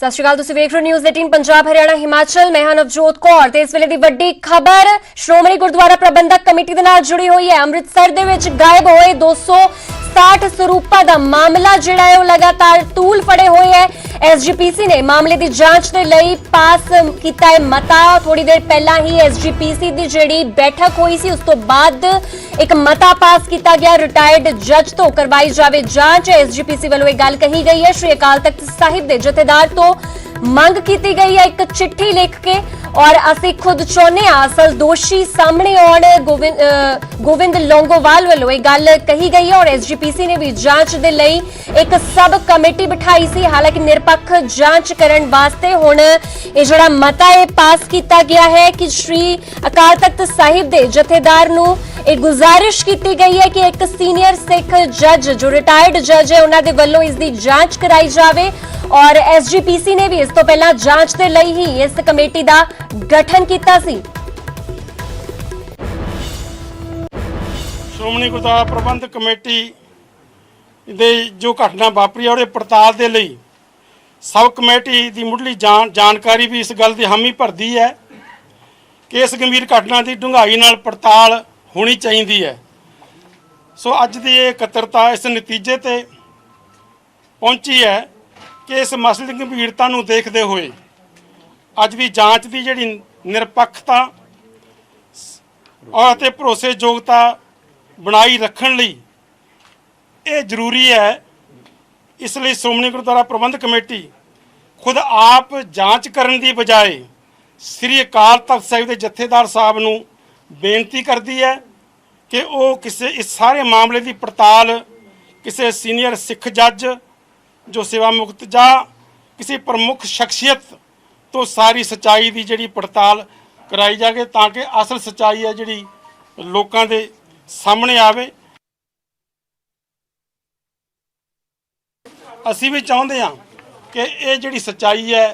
ਸਤਿ ਸ਼੍ਰੀ ਅਕਾਲ, ਤੁਸੀਂ ਵੇਖ ਰਹੇ ਹੋ ਨਿਊਜ਼ 18 ਪੰਜਾਬ ਹਰਿਆਣਾ ਹਿਮਾਚਲ। ਮੈਂ ਹਾਂ ਨਵਜੋਤ ਕੌਰ ਤੇ ਇਸ ਵੇਲੇ ਦੀ ਵੱਡੀ ਖਬਰ ਸ਼੍ਰੋਮਣੀ ਗੁਰਦੁਆਰਾ ਪ੍ਰਬੰਧਕ ਕਮੇਟੀ ਦੇ ਨਾਲ ਜੁੜੀ ਹੋਈ ਹੈ। ਅੰਮ੍ਰਿਤਸਰ ਦੇ ਵਿੱਚ ਗਾਇਬ ਹੋਏ 260 ਸਰੂਪਾਂ ਦਾ ਮਾਮਲਾ ਜਿਹੜਾ ਹੈ ਉਹ ਲਗਾਤਾਰ ਤੂਲ ਫੜੇ ਹੋਏ ਹੈ। ਐਸਜੀਪੀਸੀ ਨੇ ਮਾਮਲੇ ਦੀ ਜਾਂਚ ਦੇ ਲਈ ਪਾਸ ਕੀਤਾ ਹੈ ਮਤਾ। ਥੋੜੀ ਦੇਰ ਪਹਿਲਾਂ ਹੀ ਐਸਜੀਪੀਸੀ ਦੀ ਜਿਹੜੀ ਬੈਠਕ ਹੋਈ ਸੀ ਉਸ ਤੋਂ ਬਾਅਦ ਇੱਕ ਮਤਾ ਪਾਸ ਕੀਤਾ ਗਿਆ, ਰਿਟਾਇਰਡ ਜੱਜ ਤੋਂ ਕਰਵਾਈ ਜਾਵੇ ਜਾਂਚ। ਐਸਜੀਪੀਸੀ ਵੱਲੋਂ ਇਹ ਗੱਲ ਕਹੀ ਗਈ ਹੈ। ਸ਼੍ਰੀ ਅਕਾਲ ਤਖਤ ਸਾਹਿਬ ਦੇ ਜਥੇਦਾਰ ਤੋਂ ਮੰਗ ਕੀਤੀ गई है एक चिट्ठी लिख के, और ਅਸੀਂ खुद ਚਾਹੁੰਦੇ ਹਾਂ ਅਸਲ ਦੋਸ਼ੀ ਸਾਹਮਣੇ ਆਉਣ। ਗੋविंद ਲੌਂਗੋਵਾਲ ਵੱਲੋਂ ਇਹ ਗੱਲ ਕਹੀ ਗਈ ਹੈ और ਐਸਜੀਪੀਸੀ ਨੇ ਵੀ ਜਾਂਚ ਦੇ ਲਈ ਇੱਕ ਸਬ ਕਮੇਟੀ ਬਿਠਾਈ ਸੀ। ਹਾਲਾਂਕਿ ਨਿਰਪੱਖ ਜਾਂਚ ਕਰਨ ਵਾਸਤੇ ਹੁਣ ਇਹ ਜਿਹੜਾ ਮਤਾ ਹੈ ਪਾਸ ਕੀਤਾ ਗਿਆ ਹੈ ਕਿ ਸ਼੍ਰੀ ਅਕਾਲ ਤਖਤ ਸਾਹਿਬ ਦੇ ਜਥੇਦਾਰ ਨੂੰ ਇਹ ਗੁਜ਼ਾਰਿਸ਼ ਕੀਤੀ ਗਈ ਹੈ ਕਿ ਇੱਕ ਸੀਨੀਅਰ ਸਿੱਖ ਜੱਜ ਜੋ ਰਿਟਾਇਰਡ ਜੱਜ ਹੈ ਉਹਨਾਂ ਦੇ ਵੱਲੋਂ ਇਸ ਦੀ ਜਾਂਚ ਕਰਾਈ ਜਾਵੇ। और एसजीपीसी ने भी इस तो पहला जांच के लिए ही इस कमेटी का गठन किया सी। श्रोमणी गुरुद्वारा प्रबंधक कमेटी दे जो घटना वापरी है और पड़ताल के लिए सब कमेटी की मुढ़ली जानकारी भी इस गल की हामी भरती है कि इस गंभीर घटना की ढुंगाई नाल पड़ताल होनी चाहिए है। सो अज की एकत्रता इस नतीजे ते पहुंची है कि इस मसले की गंभीरता को देखते हुए अज की जांच की जी निरपक्षता और भरोसेयोग्यता बनाई रखने लई ये जरूरी है। इसलिए श्रोमणी गुरुद्वारा प्रबंधक कमेटी खुद आप जांच करने की बजाय श्री अकाल तख्त साहिब के जथेदार साहब नूं बेनती करती है कि वो किसी इस सारे मामले की पड़ताल किसी सीनियर सिख जज जो सेवा मुक्त जा किसी प्रमुख शख्सियत तो सारी सच्चाई की जी पड़ताल कराई जाए ताकि असल सच्चाई है जी लोगों के सामने आवे। असी भी चाहते हाँ कि ये जी सच्चाई है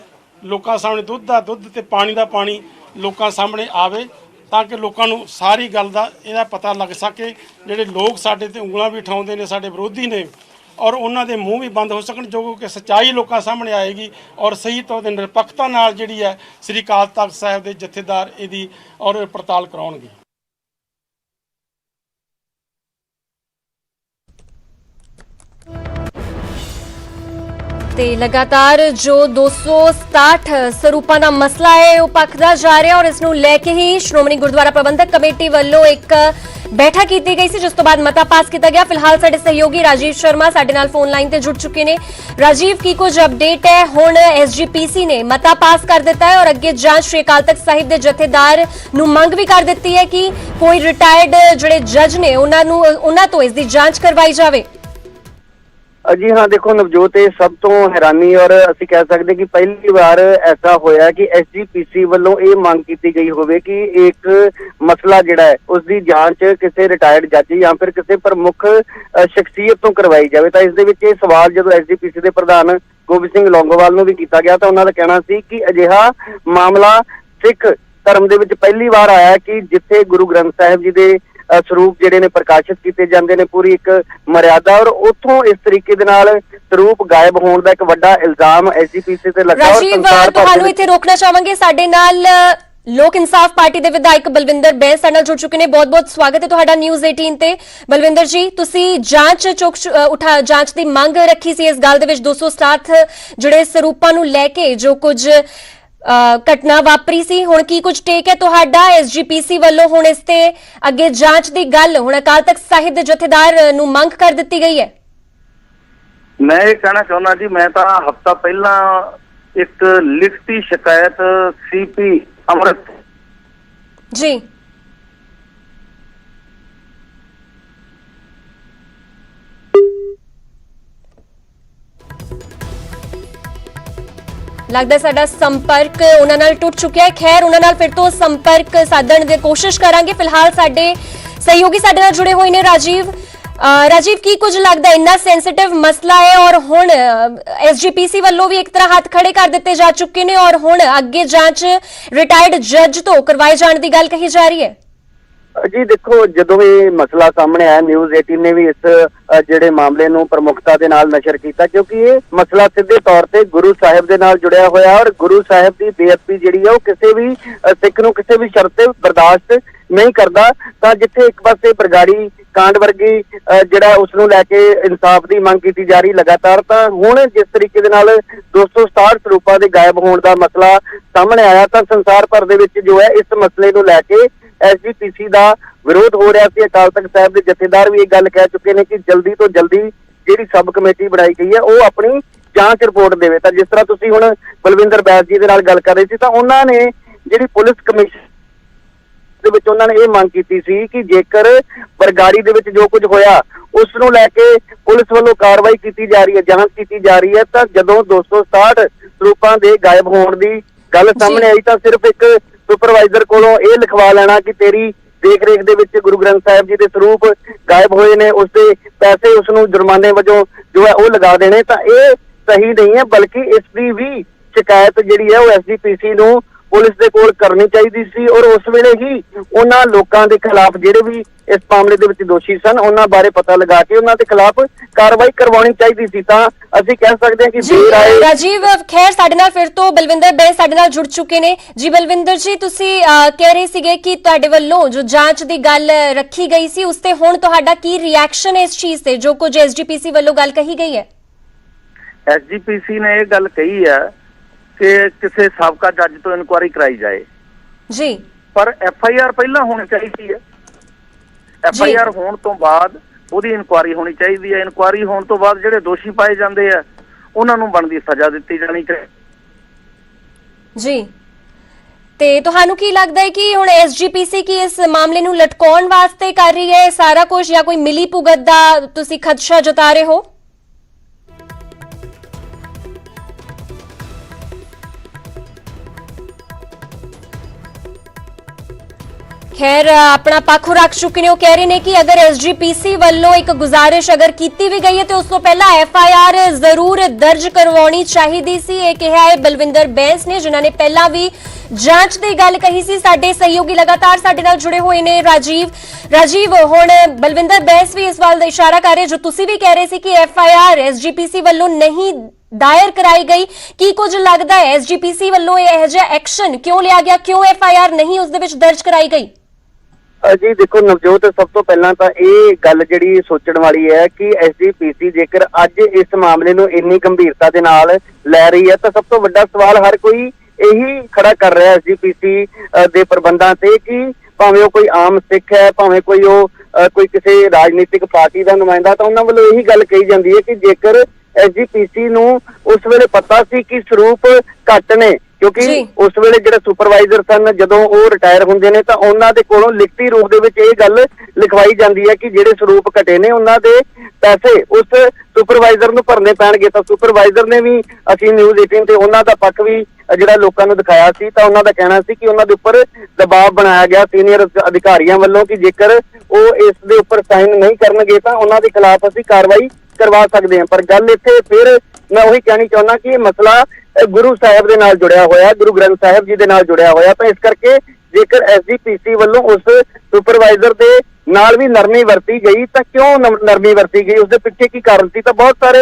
लोगों सामने दुध का दुध ते पानी का पानी लोगों सामने आवे ताकि लोगों को सारी गल का यह पता लग सके। जोड़े लोग साडे ते उंगलां भी उठाउंदे ने साडे विरोधी ने और उन्होंने मुँह भी बंद हो सकन जो कि सच्चाई लोगों सामने आएगी और सही तौर पर निरपक्षता नाल जिहड़ी है श्री अकाल तख्त साहिब के जथेदार इहदी और पड़ताल कराउणगे। लगातार जो 267 ਸਰੂਪਾਂ ਦਾ ਮਸਲਾ ਹੈ ਉਹ ਪੱਕਦਾ ਜਾ ਰਿਹਾ और इसनूं लेके ही श्रोमणी गुरुद्वारा प्रबंधक कमेटी ਵੱਲੋਂ एक बैठक की गई सी जिस तो बाद मता पास किया गया। फिलहाल साडे सहयोगी राजीव शर्मा साडे नाल फोन लाइन ते जुड़ चुके ने। राजीव की कुछ अपडेट है? हुण एसजीपीसी ने मता पास कर दिता है और अगे जांच श्री अकाल तख्त साहिब के जथेदार नूं मंग भी कर दी है कि कोई रिटायर्ड जिहड़े जज ने उन्हां तो इसकी जांच करवाई जाए। जी हाँ, देखो नवजोत, सब तो हैरानी और ਅਸੀਂ कह सकते कि पहली बार ऐसा होया कि एसजीपीसी ਵੱਲੋਂ ਇਹ ਮੰਗ ਕੀਤੀ ਗਈ ਹੋਵੇ कि एक मसला ਜਿਹੜਾ है उसकी ਜਾਂਚ ਕਿਸੇ ਰਿਟਾਇਰਡ ਜੱਜ ਜਾਂ ਫਿਰ ਕਿਸੇ ਪ੍ਰਮੁੱਖ ਸ਼ਖਸੀਅਤ ਤੋਂ ਕਰਵਾਈ ਜਾਵੇ। ਤਾਂ ਇਸ ਦੇ ਵਿੱਚ ਇਹ ਸਵਾਲ ਜਦੋਂ ਐਸਜੀਪੀਸੀ ਦੇ ਪ੍ਰਧਾਨ ਗੋਬਿੰਦ ਸਿੰਘ ਲੌਂਗੋਵਾਲ ਨੂੰ ਵੀ ਕੀਤਾ ਗਿਆ ਤਾਂ ਉਹਨਾਂ ਦਾ ਕਹਿਣਾ ਸੀ ਕਿ ਅਜਿਹਾ ਮਾਮਲਾ ਸਿੱਖ ਧਰਮ ਦੇ ਵਿੱਚ ਪਹਿਲੀ ਵਾਰ ਆਇਆ ਕਿ ਜਿੱਥੇ ਗੁਰੂ ਗ੍ਰੰਥ ਸਾਹਿਬ ਜੀ ਦੇ ਸਰੂਪ ਜਿਹੜੇ ਨੇ ਪ੍ਰਕਾਸ਼ਿਤ ਕੀਤੇ ਜਾਂਦੇ ਨੇ ਪੂਰੀ ਇੱਕ ਮਰਿਆਦਾ और ਉੱਥੋਂ ਇਸ ਤਰੀਕੇ ਦੇ ਨਾਲ ਸਰੂਪ ਗਾਇਬ ਹੋਣ ਦਾ ਇੱਕ ਵੱਡਾ ਇਲਜ਼ਾਮ ਐਸਜੀਪੀਸੀ ਤੇ ਲੱਗਾ। ਰਾਜੀਵ, ਤੁਹਾਨੂੰ ਇੱਥੇ ਰੋਕਣਾ ਚਾਹਾਂਗੇ। ਸਾਡੇ ਨਾਲ ਲੋਕ ਇਨਸਾਫ ਪਾਰਟੀ ਦੇ ਵਿਧਾਇਕ ਬਲਵਿੰਦਰ ਬੈਂਸ ਸਾਡੇ ਨਾਲ ਜੁੜ ਚੁੱਕੇ ਨੇ। ਬਹੁਤ-ਬਹੁਤ ਸਵਾਗਤ ਹੈ ਤੁਹਾਡਾ ਨਿਊਜ਼ 18 ਤੇ। ਬਲਵਿੰਦਰ ਜੀ, ਤੁਸੀਂ ਜਾਂਚ ਦੀ ਮੰਗ ਰੱਖੀ ਸੀ ਇਸ ਗੱਲ ਦੇ ਵਿੱਚ 267 ਜਿਹੜੇ ਸਰੂਪਾਂ ਨੂੰ ਲੈ ਕੇ ਜੋ ਕੁਝ घटना वापरी सी, हुण की कुछ टेक है तुहाडा? एसजीपीसी वालों हुण इस ते अगे जांच दी गल हुण अकाल तख्त साहिब दे जथेदार नूं मंग कर दित्ती गई है। मैं ये कहना चाहुंदा जी, मैं तो हफ्ता पहला एक लिखती शिकायत सीपी अमृत जी लगता साडा संपर्क उन्हां नाल टुट चुकिया है। खैर उन्हां नाल फिर तो संपर्क साधण दी कोशिश करांगे। फिलहाल साडे सहयोगी साडे नाल जुड़े हुए ने राजीव। राजीव, की कुछ लगता है इन्ना सेंसिटिव मसला है और हुण एसजीपीसी वालों भी एक तरह हाथ खड़े कर दिते जा चुके ने और हुण अगे जांच रिटायर्ड जज तो करवाए जाने की गल कही जा रही है? ਜੀ ਦੇਖੋ, ਜਦੋਂ ਇਹ ਮਸਲਾ ਸਾਹਮਣੇ ਆਇਆ, ਨਿਊਜ਼ 18 ਨੇ ਵੀ ਇਸ ਜਿਹੜੇ ਮਾਮਲੇ ਨੂੰ ਪ੍ਰਮੁੱਖਤਾ ਦੇ ਨਾਲ ਨਸ਼ਰ ਕੀਤਾ, ਕਿਉਂਕਿ ਇਹ ਮਸਲਾ ਸਿੱਧੇ ਤੌਰ ਤੇ ਗੁਰੂ ਸਾਹਿਬ ਦੇ ਨਾਲ ਜੁੜਿਆ ਹੋਇਆ ਔਰ ਗੁਰੂ ਸਾਹਿਬ ਦੀ ਬੇਅਦਬੀ ਜਿਹੜੀ ਹੈ ਉਹ ਕਿਸੇ ਵੀ ਸਿੱਖ ਨੂੰ ਕਿਸੇ ਵੀ ਸ਼ਰਤ ਤੇ ਬਰਦਾਸ਼ਤ ਨਹੀਂ ਕਰਦਾ। ਤਾਂ ਜਿੱਥੇ ਇੱਕ ਪਾਸੇ ਬਰਗਾੜੀ ਕਾਂਡ ਵਰਗੀ ਜਿਹੜਾ ਉਸ ਨੂੰ ਲੈ ਕੇ ਇਨਸਾਫ ਦੀ ਮੰਗ ਕੀਤੀ ਜਾ ਰਹੀ ਲਗਾਤਾਰ, ਤਾਂ ਹੁਣ ਜਿਸ ਤਰੀਕੇ ਦੇ ਨਾਲ 267 ਸਰੂਪਾਂ ਦੇ ਗਾਇਬ ਹੋਣ ਦਾ ਮਸਲਾ ਸਾਹਮਣੇ ਆਇਆ, ਤਾਂ ਸੰਸਾਰ ਭਰ ਦੇ ਵਿੱਚ ਜੋ ਹੈ ਇਸ ਮਸਲੇ ਨੂੰ ਲੈ ਕੇ SGPC ਦਾ ਵਿਰੋਧ ਹੋ ਰਿਹਾ ਸੀ। ਅਕਾਲ ਤਖਤ ਸਾਹਿਬ ਦੇ ਜਥੇਦਾਰ ਵੀ ਇਹ ਗੱਲ ਕਹਿ ਚੁੱਕੇ ਨੇ ਕਿ ਜਲਦੀ ਤੋਂ ਜਲਦੀ ਜਿਹੜੀ ਸਬ ਕਮੇਟੀ ਬਣਾਈ ਗਈ ਹੈ ਉਹ ਆਪਣੀ ਜਾਂਚ ਰਿਪੋਰਟ ਦੇਵੇ। ਤਾਂ ਜਿਸ ਤਰ੍ਹਾਂ ਤੁਸੀਂ ਹੁਣ ਬਲਵਿੰਦਰ ਬੈਸ ਜੀ ਦੇ ਨਾਲ ਗੱਲ ਕਰ ਰਹੇ ਸੀ, ਤਾਂ ਉਹਨਾਂ ਨੇ ਜਿਹੜੀ ਪੁਲਿਸ ਕਮਿਸ਼ਨ ਦੇ ਵਿੱਚ ਉਹਨਾਂ ਨੇ ਇਹ ਮੰਗ ਕੀਤੀ ਸੀ ਕਿ ਜੇਕਰ ਬਰਗਾੜੀ ਦੇ ਵਿੱਚ ਜੋ ਕੁਝ ਹੋਇਆ ਉਸ ਨੂੰ ਲੈ ਕੇ ਪੁਲਿਸ ਵੱਲੋਂ ਕਾਰਵਾਈ ਕੀਤੀ ਜਾ ਰਹੀ ਹੈ, ਜਾਂਚ ਕੀਤੀ ਜਾ ਰਹੀ ਹੈ, ਤਾਂ ਜਦੋਂ 267 ਸਰੂਪਾਂ ਦੇ ਗਾਇਬ ਹੋਣ ਦੀ ਗੱਲ ਸਾਹਮਣੇ ਆਈ ਤਾਂ ਸਿਰਫ ਇੱਕ ਸੁਪਰਵਾਈਜ਼ਰ ਕੋਲੋਂ ਇਹ ਲਿਖਵਾ ਲੈਣਾ ਕਿ ਤੇਰੀ ਦੇਖ ਰੇਖ ਦੇ ਵਿੱਚ ਗੁਰੂ ਗ੍ਰੰਥ ਸਾਹਿਬ ਜੀ ਦੇ ਸਰੂਪ ਗਾਇਬ ਹੋਏ ਨੇ, ਉਸ ਦੇ ਪੈਸੇ ਉਸ ਨੂੰ ਜੁਰਮਾਨੇ ਵਜੋਂ ਜੋ ਹੈ ਉਹ ਲਗਾ ਦੇਣੇ, ਤਾਂ ਇਹ ਸਹੀ ਨਹੀਂ ਹੈ। ਬਲਕਿ ਇਸ ਦੀ ਵੀ ਸ਼ਿਕਾਇਤ ਜਿਹੜੀ ਹੈ ਉਹ SGPC ਨੂੰ ਪੁਲਿਸ ਦੇ ਕੋਲ ਕਰਨੀ ਚਾਹੀਦੀ ਸੀ ਔਰ ਉਸ ਵੇਲੇ ਹੀ ਉਹਨਾਂ ਲੋਕਾਂ ਦੇ ਖਿਲਾਫ ਜਿਹੜੇ ਵੀ ਇਸ ਮਾਮਲੇ ਦੇ ਵਿੱਚ ਦੋਸ਼ੀ ਸਨ ਉਹਨਾਂ ਬਾਰੇ ਪਤਾ ਲਗਾ ਕੇ ਉਹਨਾਂ ਦੇ ਖਿਲਾਫ ਕਾਰਵਾਈ ਕਰਵਾਉਣੀ ਚਾਹੀਦੀ ਸੀ। ਤਾਂ ਅਸੀਂ ਕਹਿ ਸਕਦੇ ਹਾਂ ਕਿ ਦੇਰ ਆਏ। ਰਾਜੀਵ ਖੈਰ ਸਾਡੇ ਨਾਲ ਫਿਰ ਤੋਂ ਬਲਵਿੰਦਰ ਬੈਂਸ ਸਾਡੇ ਨਾਲ ਜੁੜ ਚੁੱਕੇ ਨੇ। ਜੀ ਬਲਵਿੰਦਰ ਜੀ, ਤੁਸੀਂ ਕਹਿ ਰਹੇ ਸੀਗੇ ਕਿ ਤੁਹਾਡੇ ਵੱਲੋਂ ਜੋ ਜਾਂਚ ਦੀ ਗੱਲ ਰੱਖੀ ਗਈ ਸੀ ਉਸ ਤੇ ਹੁਣ ਤੁਹਾਡਾ ਕੀ ਰਿਐਕਸ਼ਨ ਹੈ ਇਸ ਚੀਜ਼ ਤੇ ਜੋ ਕੁਝ SGPC ਵੱਲੋਂ ਗੱਲ ਕਹੀ ਗਈ ਹੈ? SGPC ਨੇ ਇਹ ਗੱਲ ਕਹੀ ਹੈ ਕਿ ਕਿਸੇ ਸਾਬਕਾ ਜੱਜ ਤੋਂ ਇਨਕੁਆਇਰੀ ਕਰਾਈ ਜਾਏ ਜੀ, ਪਰ FIR ਪਹਿਲਾਂ ਹੋਣੀ ਚਾਹੀਦੀ ਹੈ। FIR ਹੋਣ ਤੋਂ ਬਾਅਦ ਉਹਦੀ ਇਨਕੁਆਇਰੀ ਹੋਣੀ ਚਾਹੀਦੀ ਹੈ। ਇਨਕੁਆਇਰੀ ਹੋਣ ਤੋਂ ਬਾਅਦ ਜਿਹੜੇ ਦੋਸ਼ੀ ਪਾਏ ਜਾਂਦੇ ਆ ਉਹਨਾਂ ਨੂੰ ਬਣਦੀ ਸਜ਼ਾ ਦਿੱਤੀ ਜਾਣੀ ਚਾਹੀਦੀ ਜੀ। ਤੇ ਤੁਹਾਨੂੰ ਕੀ ਲੱਗਦਾ ਹੈ ਕਿ ਹੁਣ SGPC ਕੀ ਇਸ ਮਾਮਲੇ ਨੂੰ ਲਟਕਾਉਣ ਵਾਸਤੇ ਕਰ ਰਹੀ ਹੈ ਸਾਰਾ ਕੁਝ, ਜਾਂ ਕੋਈ ਮਿਲੀ ਭੁਗਤ ਦਾ ਤੁਸੀਂ ਖਦਸ਼ਾ ਜਤਾ ਰਹੇ ਹੋ? ਖੈਰ ਆਪਣਾ ਪੱਖ ਰੱਖ ਚੁੱਕੇ ਨੇ। ਉਹ ਕਹਿ ਰਹੇ ਨੇ ਕਿ ਅਗਰ SGPC ਵੱਲੋਂ ਇੱਕ ਗੁਜ਼ਾਰਿਸ਼ ਅਗਰ ਕੀਤੀ ਵੀ ਗਈ ਹੈ ਤੇ ਉਸ ਤੋਂ ਪਹਿਲਾਂ FIR ਜ਼ਰੂਰ ਦਰਜ ਕਰਵਾਉਣੀ ਚਾਹੀਦੀ ਸੀ। ਇਹ ਕਿਹਾ ਹੈ ਬਲਵਿੰਦਰ ਬੈਂਸ ਨੇ, ਜਿਨ੍ਹਾਂ ਨੇ ਪਹਿਲਾਂ ਵੀ ਜਾਂਚ ਦੀ ਗੱਲ ਕਹੀ ਸੀ। ਸਾਡੇ ਸਹਿਯੋਗੀ ਲਗਾਤਾਰ ਸਾਡੇ ਨਾਲ ਜੁੜੇ ਹੋਏ ਨੇ ਰਾਜੀਵ ਹੁਣ ਬਲਵਿੰਦਰ ਬੈਂਸ ਵੀ ਇਸ ਵੱਲ ਦਾ ਇਸ਼ਾਰਾ ਕਰ ਰਹੇ, ਜੋ ਤੁਸੀਂ ਵੀ ਕਹਿ ਰਹੇ ਸੀ ਕਿ FIR SGPC ਵੱਲੋਂ ਨਹੀਂ ਦਾਇਰ ਕਰਾਈ ਗਈ। ਕੀ ਕੁਝ ਲੱਗਦਾ ਹੈ SGPC ਵੱਲੋਂ ਇਹ ਜਿਹਾ ਐਕਸ਼ਨ ਕਿਉਂ ਲਿਆ ਗਿਆ, ਕਿਉਂ FIR ਨਹੀਂ ਉਸ ਦੇ ਵਿੱਚ ਦਰਜ ਕਰਾਈ ਗਈ? ਜੀ ਦੇਖੋ ਨਵਜੋਤ, ਸਭ ਤੋਂ ਪਹਿਲਾਂ ਤਾਂ ਇਹ ਗੱਲ ਜਿਹੜੀ ਸੋਚਣ ਵਾਲੀ ਹੈ ਕਿ SGPC ਜੇਕਰ ਅੱਜ ਇਸ ਮਾਮਲੇ ਨੂੰ ਇੰਨੀ ਗੰਭੀਰਤਾ ਦੇ ਨਾਲ ਲੈ ਰਹੀ ਹੈ ਤਾਂ ਸਭ ਤੋਂ ਵੱਡਾ ਸਵਾਲ ਹਰ ਕੋਈ ਇਹੀ ਖੜਾ ਕਰ ਰਿਹਾ SGPC ਦੇ ਪ੍ਰਬੰਧਾਂ ਤੇ ਕਿ ਭਾਵੇਂ ਉਹ ਕੋਈ ਆਮ ਸਿੱਖ ਹੈ, ਭਾਵੇਂ ਕੋਈ ਕਿਸੇ ਰਾਜਨੀਤਿਕ ਪਾਰਟੀ ਦਾ ਨੁਮਾਇੰਦਾ, ਤਾਂ ਉਹਨਾਂ ਵੱਲੋਂ ਇਹੀ ਗੱਲ ਕਹੀ ਜਾਂਦੀ ਹੈ ਕਿ ਜੇਕਰ SGPC ਨੂੰ ਉਸ ਵੇਲੇ ਪਤਾ ਸੀ ਕਿ ਸਰੂਪ ਘੱਟ ਨੇ, ਕਿਉਂਕਿ ਉਸ ਵੇਲੇ ਜਿਹੜੇ ਸੁਪਰਵਾਈਜ਼ਰ ਸਨ ਜਦੋਂ ਉਹ ਰਿਟਾਇਰ ਹੁੰਦੇ ਨੇ ਤਾਂ ਉਹਨਾਂ ਦੇ ਕੋਲੋਂ ਲਿਖਤੀ ਰੂਪ ਦੇ ਵਿੱਚ ਇਹ ਗੱਲ ਲਿਖਵਾਈ ਜਾਂਦੀ ਹੈ ਕਿ ਜਿਹੜੇ ਸਰੂਪ ਘਟੇ ਨੇ ਉਹਨਾਂ ਦੇ ਪੈਸੇ ਉਸ ਸੁਪਰਵਾਈਜ਼ਰ ਨੂੰ ਭਰਨੇ ਪੈਣਗੇ। ਤਾਂ ਸੁਪਰਵਾਈਜ਼ਰ ਨੇ ਵੀ, ਅਸੀਂ ਨਿਊਜ਼ 18 ਤੇ ਉਹਨਾਂ ਦਾ ਪੱਖ ਵੀ ਜਿਹੜਾ ਲੋਕਾਂ ਨੂੰ ਦਿਖਾਇਆ ਸੀ, ਤਾਂ ਉਹਨਾਂ ਦਾ ਕਹਿਣਾ ਸੀ ਕਿ ਉਹਨਾਂ ਦੇ ਉੱਪਰ ਦਬਾਅ ਬਣਾਇਆ ਗਿਆ ਸੀਨੀਅਰ ਅਧਿਕਾਰੀਆਂ ਵੱਲੋਂ ਕਿ ਜੇਕਰ ਉਹ ਇਸ ਦੇ ਉੱਪਰ ਸਾਈਨ ਨਹੀਂ ਕਰਨਗੇ ਤਾਂ ਉਹਨਾਂ ਦੇ ਖਿਲਾਫ ਅਸੀਂ ਕਾਰਵਾਈ ਕਰਵਾ ਸਕਦੇ ਹਾਂ। ਪਰ ਗੱਲ ਇੱਥੇ ਫਿਰ ਮੈਂ ਉਹੀ ਕਹਿਣੀ ਚਾਹੁੰਦਾ ਕਿ ਇਹ ਮਸਲਾ ਗੁਰੂ ਸਾਹਿਬ ਦੇ ਨਾਲ ਜੁੜਿਆ ਹੋਇਆ, ਗੁਰੂ ਗ੍ਰੰਥ ਸਾਹਿਬ ਜੀ ਦੇ ਨਾਲ ਜੁੜਿਆ ਹੋਇਆ, ਤਾਂ ਇਸ ਕਰਕੇ ਜੇਕਰ SGPC ਵੱਲੋਂ ਉਸ ਸੁਪਰਵਾਈਜ਼ਰ ਦੇ ਨਾਲ ਵੀ ਨਰਮੀ ਵਰਤੀ ਗਈ ਤਾਂ ਕਿਉਂ ਨਰਮੀ ਵਰਤੀ ਗਈ, ਉਸ ਦੇ ਪਿੱਛੇ ਕੀ ਕਾਰਨ ਸੀ? ਤਾਂ ਬਹੁਤ ਸਾਰੇ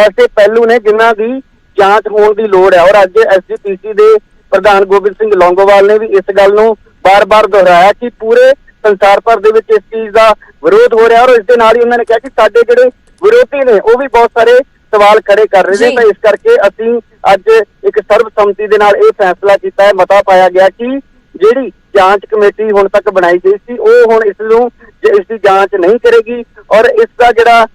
ਐਸੇ ਪਹਿਲੂ ਨੇ ਜਿਨ੍ਹਾਂ ਦੀ ਜਾਂਚ ਹੋਣ ਦੀ ਲੋੜ ਹੈ ਔਰ ਅੱਜ SGPC ਦੇ ਪ੍ਰਧਾਨ ਗੋਬਿੰਦ ਸਿੰਘ ਲੌਂਗੋਵਾਲ ਨੇ ਵੀ ਇਸ ਗੱਲ ਨੂੰ ਬਾਰ-ਬਾਰ ਦੁਹਰਾਇਆ ਕਿ ਪੂਰੇ ਸੰਸਾਰ ਭਰ ਦੇ ਵਿੱਚ ਇਸ ਚੀਜ਼ ਦਾ ਵਿਰੋਧ ਹੋ ਰਿਹਾ ਔਰ ਇਸ ਦੇ ਨਾਲ ਹੀ ਉਹਨਾਂ ਨੇ ਕਿਹਾ ਕਿ ਸਾਡੇ ਜਿਹੜੇ ਵਿਰੋਧੀ ਨੇ ਉਹ ਵੀ ਬਹੁਤ ਸਾਰੇ ਸਵਾਲ ਖੜੇ ਕਰ ਰਹੇ ਨੇ। ਤਾਂ ਇਸ ਕਰਕੇ ਅਸੀਂ ਅੱਜ ਇੱਕ ਸਰਬਸੰਮਤੀ ਦੇ ਨਾਲ ਇਹ ਫੈਸਲਾ ਕੀਤਾ ਹੈ, ਮਤਾ ਪਾਇਆ ਗਿਆ ਕਿ ਜਿਹੜੀ ਜਾਂਚ ਕਮੇਟੀ ਹੁਣ ਤੱਕ ਬਣਾਈ ਗਈ ਸੀ ਉਹ ਹੁਣ ਇਸ ਦੀ ਜਾਂਚ ਨਹੀਂ ਕਰੇਗੀ ਔਰ ਇਸ ਦਾ ਜਿਹੜਾ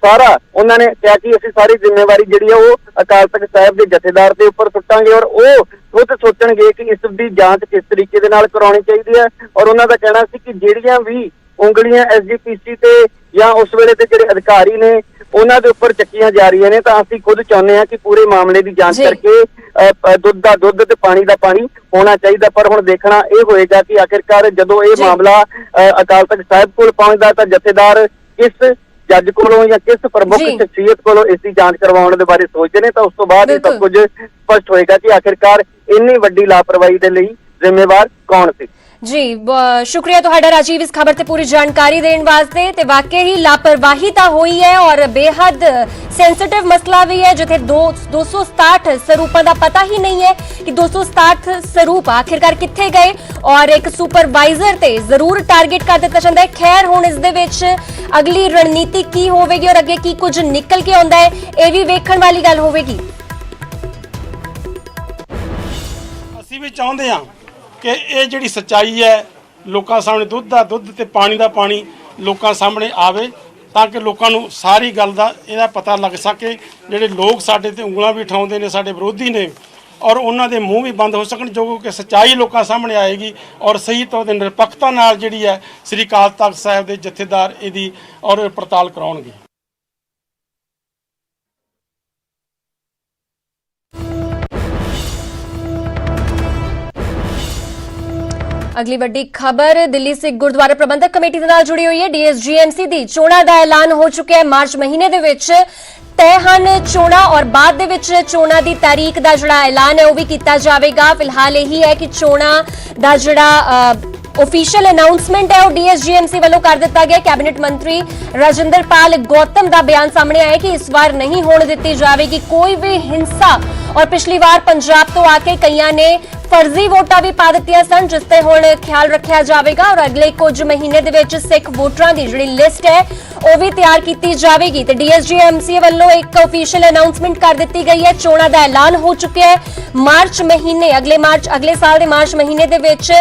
ਸਾਰਾ ਉਹਨਾਂ ਨੇ ਕਿਹਾ ਕਿ ਅਸੀਂ ਸਾਰੀ ਜ਼ਿੰਮੇਵਾਰੀ ਜਿਹੜੀ ਹੈ ਉਹ ਅਕਾਲ ਤਖਤ ਸਾਹਿਬ ਦੇ ਜਥੇਦਾਰ ਦੇ ਉੱਪਰ ਸੁੱਟਾਂਗੇ ਔਰ ਉਹ ਖੁਦ ਸੋਚਣਗੇ ਕਿ ਇਸ ਦੀ ਜਾਂਚ ਕਿਸ ਤਰੀਕੇ ਦੇ ਨਾਲ ਕਰਾਉਣੀ ਚਾਹੀਦੀ ਹੈ। ਔਰ ਉਹਨਾਂ ਦਾ ਕਹਿਣਾ ਸੀ ਕਿ ਜਿਹੜੀਆਂ ਵੀ ਉਂਗਲੀਆਂ SGPC ਤੇ ਜਾਂ ਉਸ ਵੇਲੇ ਦੇ ਜਿਹੜੇ ਅਧਿਕਾਰੀ ਨੇ ਉਹਨਾਂ ਦੇ ਉੱਪਰ ਚੱਕੀਆਂ ਜਾ ਰਹੀਆਂ ਨੇ, ਤਾਂ ਅਸੀਂ ਖੁਦ ਚਾਹੁੰਦੇ ਹਾਂ ਕਿ ਪੂਰੇ ਮਾਮਲੇ ਦੀ ਜਾਂਚ ਕਰਕੇ ਦੁੱਧ ਦਾ ਦੁੱਧ ਤੇ ਪਾਣੀ ਦਾ ਪਾਣੀ ਹੋਣਾ ਚਾਹੀਦਾ। ਪਰ ਹੁਣ ਦੇਖਣਾ ਇਹ ਹੋਏਗਾ ਕਿ ਆਖਿਰਕਾਰ ਜਦੋਂ ਇਹ ਮਾਮਲਾ ਅਕਾਲ ਤਖਤ ਸਾਹਿਬ ਕੋਲ ਪਹੁੰਚਦਾ ਤਾਂ ਜਥੇਦਾਰ ਕਿਸ ਜੱਜ ਕੋਲੋਂ ਜਾਂ ਕਿਸ ਪ੍ਰਮੁੱਖ ਸ਼ਖਸੀਅਤ ਕੋਲੋਂ ਇਸ ਦੀ ਜਾਂਚ ਕਰਵਾਉਣ ਦੇ ਬਾਰੇ ਸੋਚਦੇ ਨੇ, ਤਾਂ ਉਸ ਤੋਂ ਬਾਅਦ ਇਹ ਸਭ ਕੁਝ ਸਪਸ਼ਟ ਹੋਏਗਾ ਕਿ ਆਖਿਰਕਾਰ ਇੰਨੀ ਵੱਡੀ ਲਾਪਰਵਾਹੀ ਦੇ ਲਈ ਜ਼ਿੰਮੇਵਾਰ ਕੌਣ ਸੀ। जी शुक्रिया तुहाडा राजीव इस खबर ते पूरी जानकारी देने वास्ते। ते वाकई ही लापरवाही तो हुई है और बेहद सेंसिटिव मसला भी है जिथे 267 स्वरूपों का पता ही नहीं है कि 267 स्वरूप आखिरकार किथे गए और एक सुपरवाइजर ते जरूर टारगेट कर दिता जाता है। खैर हुण इस दे विच अगली रणनीति की होवेगी और अगे की कुछ निकल के आउंदा है ये भी वेखण वाली गल होवेगी। ਅਸੀਂ ਵੀ ਚਾਹੁੰਦੇ ਹਾਂ ਕਿ ਇਹ ਜਿਹੜੀ ਸੱਚਾਈ ਹੈ ਲੋਕਾਂ ਸਾਹਮਣੇ ਦੁੱਧ ਦਾ ਦੁੱਧ ਤੇ ਪਾਣੀ ਦਾ ਪਾਣੀ ਲੋਕਾਂ ਸਾਹਮਣੇ ਆਵੇ ਤਾਂ ਕਿ ਲੋਕਾਂ ਨੂੰ ਸਾਰੀ ਗੱਲ ਦਾ ਇਹਦਾ ਪਤਾ ਲੱਗ ਸਕੇ। ਜਿਹੜੇ ਲੋਕ ਸਾਡੇ ਤੇ ਉਂਗਲਾਂ ਵੀ ਉਠਾਉਂਦੇ ਨੇ ਸਾਡੇ ਵਿਰੋਧੀ ਨੇ ਔਰ ਉਹਨਾਂ ਦੇ ਮੂੰਹ ਵੀ ਬੰਦ ਹੋ ਸਕਣ ਜੋ ਕਿ ਸੱਚਾਈ ਲੋਕਾਂ ਸਾਹਮਣੇ ਆਏਗੀ ਔਰ ਸਹੀ ਤੌਰ ਤੇ ਨਿਰਪੱਖਤਾ ਨਾਲ ਜਿਹੜੀ ਹੈ ਸ੍ਰੀ ਅਕਾਲ ਤਖਤ ਸਾਹਿਬ ਦੇ ਜਥੇਦਾਰ ਇਹਦੀ ਔਰ ਪੜਤਾਲ ਕਰਾਉਣਗੇ। अगली वड्डी खबर दिल्ली सिख गुरुद्वारा प्रबंधक कमेटी दे नाल जुड़ी हुई है। डीएसजीएमसी दी चोणां दा ऐलान हो चुका है। मार्च महीने दे विच तय हन चोणां और बाद दे विच चोणां दी तारीख दा जिहड़ा ऐलान है वो भी कीता जावेगा। फिलहाल यही है कि चोणां दा जिहड़ा ऑफिशियल अनाउंसमेंट है वो डीएसजीएमसी वालों कर दिता गया। कैबिनेट मंत्री राजिंदर पाल गौतम का बयान सामने आया कि इस बार नहीं होने दी जाएगी कोई भी हिंसा और पिछली बार पंजाब तो आके कईयां ने फर्जी वोटां भी पा दित्तियां सन जिसते हुण ख्याल रखिया जाएगा और अगले कुछ महीने दे विच सिख वोटरां दी जिहड़ी लिस्ट है वो भी तैयार की जाएगी। तो डीएसजीएमसी वालों एक ऑफिशियल अनाउंसमेंट कर दी गई है। चोणां दा ऐलान हो चुका है। मार्च महीने अगले साल के मार्च महीने दे विच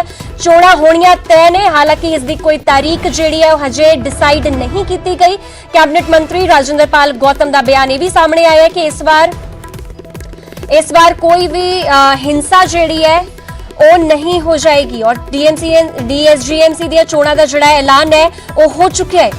चोणां होणियां तय ने। हालांकि इसकी कोई तारीख जिहड़ी है हजे डिसाइड नहीं की गई। कैबिनेट मंत्री राजिंदर पाल गौतम का बयान यह भी सामने आया है कि इस बार कोई भी हिंसा जिहड़ी है वो नहीं हो जाएगी और डीएसजीएमसी दी चोणां दा जिहड़ा ऐलान है वो हो चुका है।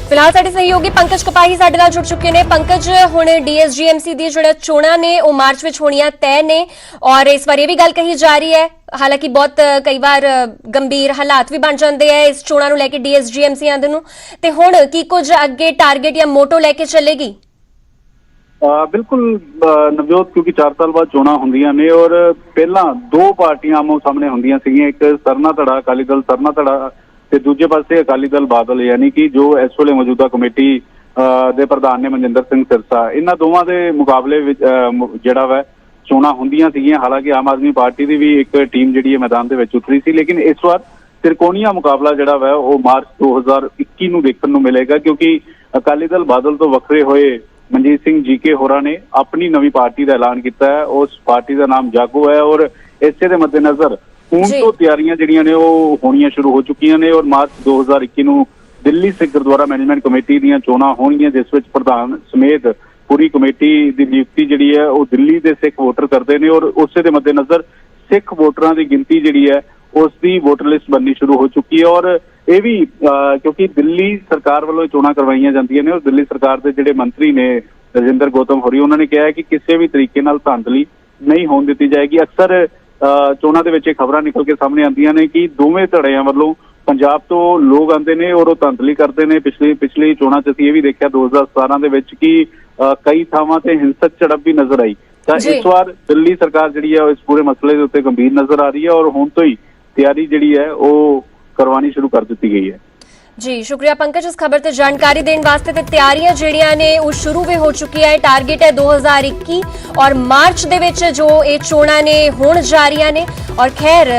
फिलहाल साडे सहयोगी पंकज कपाही साडे नाल जुड़ चुके हैं। पंकज हुण डीएसजीएमसी दी जिहड़ा चोणां ने वो मार्च विच होणियां तय ने और इस बार ये भी गल कही जा रही है हालांकि बहुत कई बार गंभीर हालात भी बन जाते हैं इस चोणां नूं लैके डीएसजीएमसी आंदे नूं ते हुण की कुछ अगे टारगेट या मोटो लैके चलेगी? बिल्कुल नवजोत क्योंकि 4 साल बाद चोणां हुंदियां ने और पहला दो पार्टियां आमो सामने हुंदियां सीगियां एक सरना धड़ा अकाली दल सरना धड़ा ते दूजे पासे अकाली दल बादल यानी कि जो इस वेले मौजूदा कमेटी दे प्रधान ने मनजिंदर सिंह सिरसा इन्हां दोवां दे मुकाबले विच जिहड़ा वा चोणां हुंदियां सीगियां। हालांकि आम आदमी पार्टी की भी एक टीम जिहड़ी मैदान दे विच उतरी सी लेकिन इस बार त्रिकोणीय मुकाबला जिहड़ा वा वो मार्च 2021 नूं देखण नूं मिलेगा क्योंकि अकाली दल बादल तो वखरे होए मनजीत सिंह जीके होरां ने अपनी नवी पार्टी का ऐलान किया है। उस पार्टी का नाम जागो है और इसे दे मद्देनजर हुण तो तैयारियां जिहड़ियां ने वो होणियां शुरू हो चुकियां ने और मार्च 2021 नूं दिल्ली सिख गुरुद्वारा मैनेजमेंट कमेटी दीयां चोणां होणगियां जिस विच प्रधान समेत पूरी कमेटी की नियुक्ति जिहड़ी है वो दिल्ली के सिख वोटर करते हैं और उस दे मद्देनजर सिख वोटरां की गिनती जिहड़ी है उसकी वोटर लिस्ट बननी शुरू हो चुकी है। और ये भी क्योंकि दिल्ली सरकार वालों चोणां करवाइयां जांदियां ने और दिल्ली सरकार के जिहड़े मंत्री ने राजिंदर गौतम होरी उन्होंने कहा है कि किसी भी तरीके नाल धांधली नहीं होने दी जाएगी। अक्सर चोणां दे विच खबरां निकल के सामने आंदियां ने कि दोवें धड़ियां वालों पंजाब तो लोग आते हैं और धांधली करते हैं। पिछली चोणां च असीं ये भी देखा 2017 दे विच कि कई थावां ते हिंसक झड़प भी नजर आई। तो इस बार दिल्ली सरकार जिहड़ी है इस पूरे मसले के उत्ते गंभीर नजर आ रही है और हुण तो ही तैयारी जिहड़ी है वो करवानी शुरू कर दी गई है। जी शुक्रिया पंकज इस खबर से जानकारी देने वास्ते। ते तैयारियां जिहड़ियां ने वो शुरू भी हो चुकी है। टारगेट है 2021 और मार्च दे विच जो ये चोणां ने होण जा रहीआं ने और खैर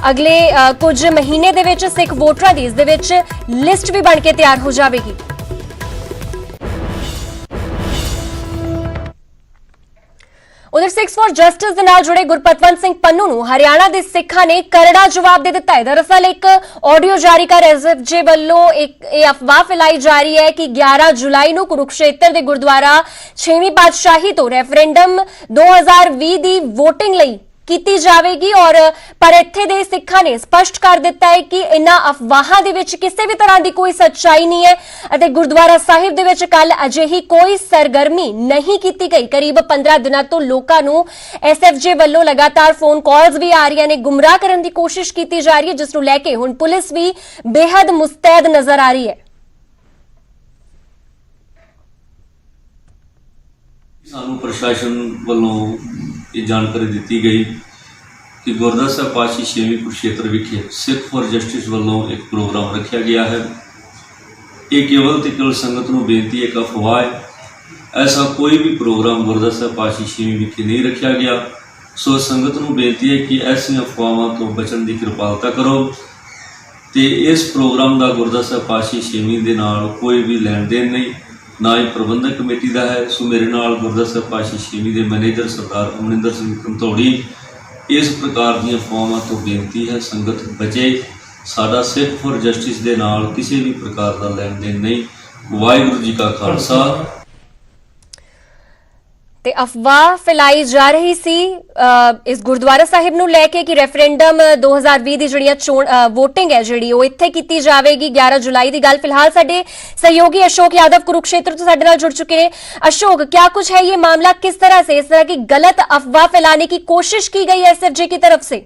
अगले कुछ महीने दे विच सिख वोटरां दी इस दे विच लिस्ट भी बन के तैयार हो जाएगी। उधर सिक्स फॉर जस्टिस दे नाल जुड़े गुरपतवंत सिंह पन्नू नूं हरियाणा दे सिखां ने करड़ा जवाब दे दिता है। दरअसल एक ऑडियो जारी कर एसएफजे वल्लों एक अफवाह फैलाई जा रही है कि 11 जुलाई नूं कुरुक्षेत्र दे गुरुद्वारा 6वीं पातशाही तो रेफरेंडम 2020 दी वोटिंग लई कीती जाएगी और पर इत्थे दे सिखां ने स्पष्ट कर दिता है कि इन्हां अफवाहां दे विच किसी भी तरह की कोई सच्चाई नहीं है अते गुरुद्वारा साहिब दे विच कल अजिही कोई सरगर्मी नहीं कीती गई। करीब 15 दिनों तो लोकां नूं एसएफजे वल्लों लगातार फोन कॉल्स भी आ रही ने गुमराह करने की कोशिश की जा रही है जिस नूं लैके हुण पुलिस भी बेहद मुस्तैद नजर आ रही है। ਸਾਨੂੰ ਪ੍ਰਸ਼ਾਸਨ ਵੱਲੋਂ ਇਹ ਜਾਣਕਾਰੀ ਦਿੱਤੀ ਗਈ ਕਿ ਗੁਰਦੁਆਰਾ ਸਾਹਿਬ ਪਾਤਸ਼ਾਹੀ ਛੇਵੀਂ ਕੁਰੂਕਸ਼ੇਤਰ ਵਿਖੇ ਸਿੱਖ ਫॉर ਜਸਟਿਸ ਵੱਲੋਂ ਇੱਕ ਪ੍ਰੋਗਰਾਮ ਰੱਖਿਆ ਗਿਆ ਹੈ। ਇਹ ਕੇਵਲ ਤੇ ਕੇਵਲ ਸੰਗਤ ਨੂੰ ਬੇਨਤੀ ਇੱਕ ਅਫਵਾਹ ਹੈ। ऐसा कोई भी प्रोग्राम गुरद्वारा साहिब पातशाही छेवीं विखे नहीं रखा गया। सो संगत नूं बेनती है कि ऐसियां अफवाहां तो बचण की कृपालता करो तो इस प्रोग्राम का गुरद्वारा साहिब पातशाही छेवीं दे नाल कोई भी लैन देन नहीं, ना ही प्रबंधक कमेटी का है। सो मेरे नाल गुरद्वारा साहिब पातशाही छेवीं के मैनेजर सरदार अमरिंदर सिंह कंधौड़ी इस प्रकार दी अफवाहां तो बेनती है संगत बचे। साडा सिख फॉर जस्टिस के नाल किसी भी प्रकार का लैन देन नहीं। वाहिगुरू जी का खालसा। ਤੇ ਅਫਵਾਹ ਫੈਲਾਈ ਜਾ ਰਹੀ ਸੀ ਇਸ ਗੁਰਦੁਆਰਾ ਸਾਹਿਬ ਨੂੰ ਲੈ ਕੇ ਕਿ ਰੈਫਰੈਂਡਮ 2020 ਦੀ ਜਿਹੜੀਆਂ ਚੋਣ VOTING ਹੈ ਜਿਹੜੀ ਉਹ ਇੱਥੇ ਕੀਤੀ ਜਾਵੇਗੀ 11 ਜੁਲਾਈ ਦੀ ਗੱਲ। ਫਿਲਹਾਲ ਸਾਡੇ सहयोगी अशोक यादव कुरुक्षेत्र तो साडे नाल जुड़ चुके हैं। अशोक, क्या कुछ है ये मामला, किस तरह से इस तरह की गलत अफवाह फैलाने की कोशिश की गई है SFJ की तरफ से?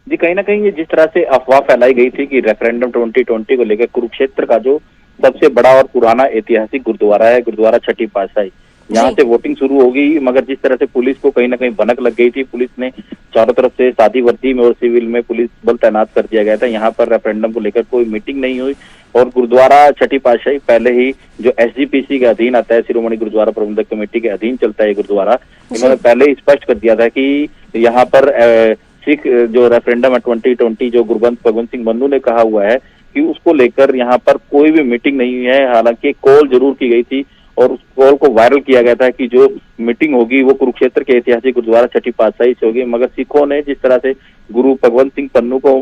जी, कहीं ना कहीं ये जिस तरह से अफवाह फैलाई गई थी कि रेफरेंडम 2020 को लेकर कुरुक्षेत्र का जो सबसे बड़ा और पुराना ऐतिहासिक गुरुद्वारा है, गुरुद्वारा छठी पातशाही, यहाँ से वोटिंग शुरू होगी, मगर जिस तरह से पुलिस को कहीं ना कहीं भनक लग गई थी, पुलिस ने चारों तरफ से सादी वर्दी में और सिविल में पुलिस बल तैनात कर दिया गया था। यहाँ पर रेफरेंडम को लेकर कोई मीटिंग नहीं हुई और गुरुद्वारा छठी पातशाही पहले ही जो SGPC के अधीन आता है, शिरोमणि गुरुद्वारा प्रबंधक कमेटी के अधीन चलता है गुरुद्वारा, इन्होंने पहले ही स्पष्ट कर दिया था कि यहाँ पर सिख जो रेफरेंडम है 2020 जो गुरबंद भगवंत सिंह बन्नू ने कहा हुआ है कि उसको लेकर यहाँ पर कोई भी मीटिंग नहीं हुई है। हालांकि कॉल जरूर की गई थी और उस कॉल को वायरल किया गया था कि जो मीटिंग होगी वो कुरुक्षेत्र के ऐतिहासिक गुरुद्वारा छठी पातशाही से होगी, मगर सिखों ने जिस तरह से गुरु भगवंत सिंह पन्नू को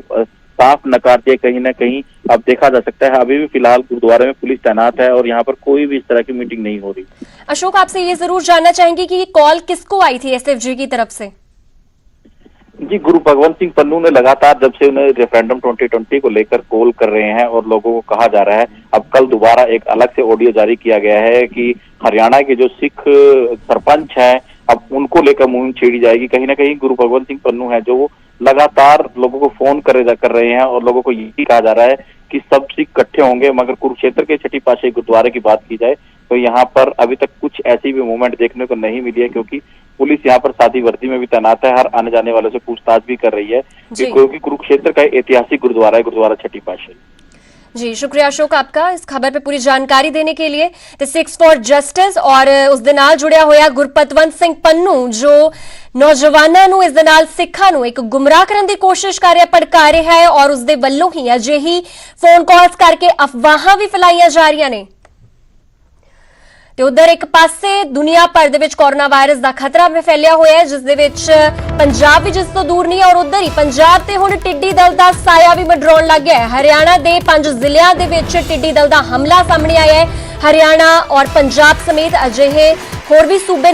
साफ नकार दिया, कहीं ना कहीं अब देखा जा सकता है अभी भी फिलहाल गुरुद्वारे में पुलिस तैनात है और यहाँ पर कोई भी इस तरह की मीटिंग नहीं हो रही। अशोक, आपसे ये जरूर जानना चाहेंगे कि ये कॉल किसको आई थी SFJ की तरफ से? जी, गुरु भगवंत सिंह पन्नू ने लगातार जब से उन्हें रेफरेंडम 2020 को लेकर कॉल कर रहे हैं और लोगों को कहा जा रहा है, अब कल दोबारा एक अलग से ऑडियो जारी किया गया है कि हरियाणा के जो सिख सरपंच हैं अब उनको लेकर मुहिम छेड़ी जाएगी। कहीं ना कहीं गुरु भगवंत सिंह पन्नू है जो लगातार लोगों को फोन कर रहे हैं और लोगों को यही कहा जा रहा है कि सब सिख इकट्ठे होंगे। मगर कुरुक्षेत्र के छठी पातशाही गुरुद्वारे की बात की जाए तो यहाँ पर अभी तक कुछ ऐसी भी मूवमेंट देखने को नहीं मिली है, क्योंकि पुलिस यहाँ पर सादी वर्दी में भी तैनात है, हर आने जाने वालों से पूछताछ भी कर रही है, क्योंकि कुरुक्षेत्र का ऐतिहासिक गुरुद्वारा है, गुरुद्वारा छठी पातशाही। जी, शुक्रिया अशोक आपका इस खबर पे पूरी जानकारी देने के लिए। तो सिक्स फॉर जस्टिस और उस दे नाल जुड़िया होया गुरपतवंत सिंह पन्नू जो नौजवानों नूं इस दे नाल सिखां नूं एक गुमराह करन दी कोशिश कर रहा, भड़का रहा है और उस दे वल्लों ही अजिही फोन कॉल्स करके अफवाहां भी फैलाईयां जा रही ने। ਤੇ ਉਧਰ ਇੱਕ ਪਾਸੇ ਦੁਨੀਆ ਭਰ ਦੇ ਵਿੱਚ ਕੋਰੋਨਾ ਵਾਇਰਸ ਦਾ ਖਤਰਾ ਵੀ ਫੈਲਿਆ ਹੋਇਆ ਹੈ, ਜਿਸ ਦੇ ਵਿੱਚ ਪੰਜਾਬ ਵੀ ਜਿਸ ਤੋਂ ਦੂਰ ਨਹੀਂ ਹੈ ਔਰ ਉਧਰ ਹੀ ਪੰਜਾਬ ਤੇ ਹੁਣ ਟਿੱਡੀ ਦਲ ਦਾ ਸਾਇਆ ਵੀ ਮੰਡਰਾਉਣ ਲੱਗ ਗਿਆ ਹੈ। ਹਰਿਆਣਾ ਦੇ 5 ਜ਼ਿਲ੍ਹਿਆਂ ਦੇ ਵਿੱਚ ਟਿੱਡੀ ਦਲ ਦਾ ਹਮਲਾ ਸਾਹਮਣੇ ਆਇਆ ਹੈ। ਹਰਿਆਣਾ ਔਰ ਪੰਜਾਬ ਸਮੇਤ ਅਜਿਹੇ ਹੋਰ ਵੀ ਸੂਬੇ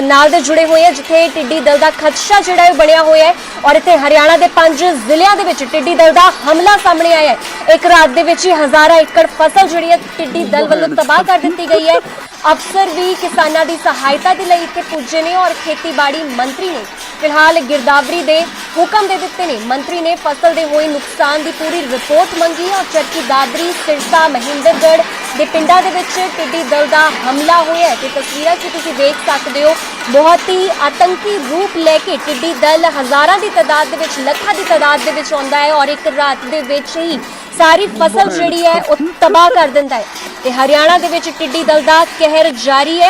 ਨਾਲ ਦੇ ਜੁੜੇ ਹੋਏ ਆ ਜਿੱਥੇ ਟਿੱਡੀ ਦਲ ਦਾ ਖਦਸ਼ਾ ਜਿਹੜਾ ਹੈ ਬਣਿਆ ਹੋਇਆ ਹੈ ਔਰ ਇੱਥੇ ਹਰਿਆਣਾ ਦੇ 5 ਜ਼ਿਲ੍ਹਿਆਂ ਦੇ ਵਿੱਚ ਟਿੱਡੀ ਦਲ ਦਾ ਹਮਲਾ ਸਾਹਮਣੇ ਆਇਆ ਹੈ। ਇੱਕ ਰਾਤ ਦੇ ਵਿੱਚ ਹੀ ਹਜ਼ਾਰਾਂ ਏਕੜ ਫਸਲ ਜਿਹੜੀ ਹੈ ਟਿੱਡੀ ਦਲ ਵੱਲੋਂ ਤਬਾਹ ਕਰ ਦਿੱਤੀ ਗਈ ਹੈ। अफसर भी किसानों की सहायता के लिए इत्थे पुजे ने और खेतीबाड़ी मंत्री ने फिलहाल गिरदावरी के हुक्म दे दिते ने। मंत्री ने फसल के हुए नुकसान की पूरी रिपोर्ट मंगी और चरखी दादरी सिरसा महेंद्रगढ़ के पिंडा दे विच टिड्डी दल का हमला होया है। तस्वीरां च तुसीं देख सकते हो, बहुत ही आतंकी रूप लैके टिड्डी दल हज़ारां की तादाद दे विच लखां की तादाद दे विच आउंदा है और एक रात दे विच ही सारी फसल जिहड़ी है वो तबाह कर दिंदा है। ते हरियाणा दे विच टिड्डी दल का कहर जारी है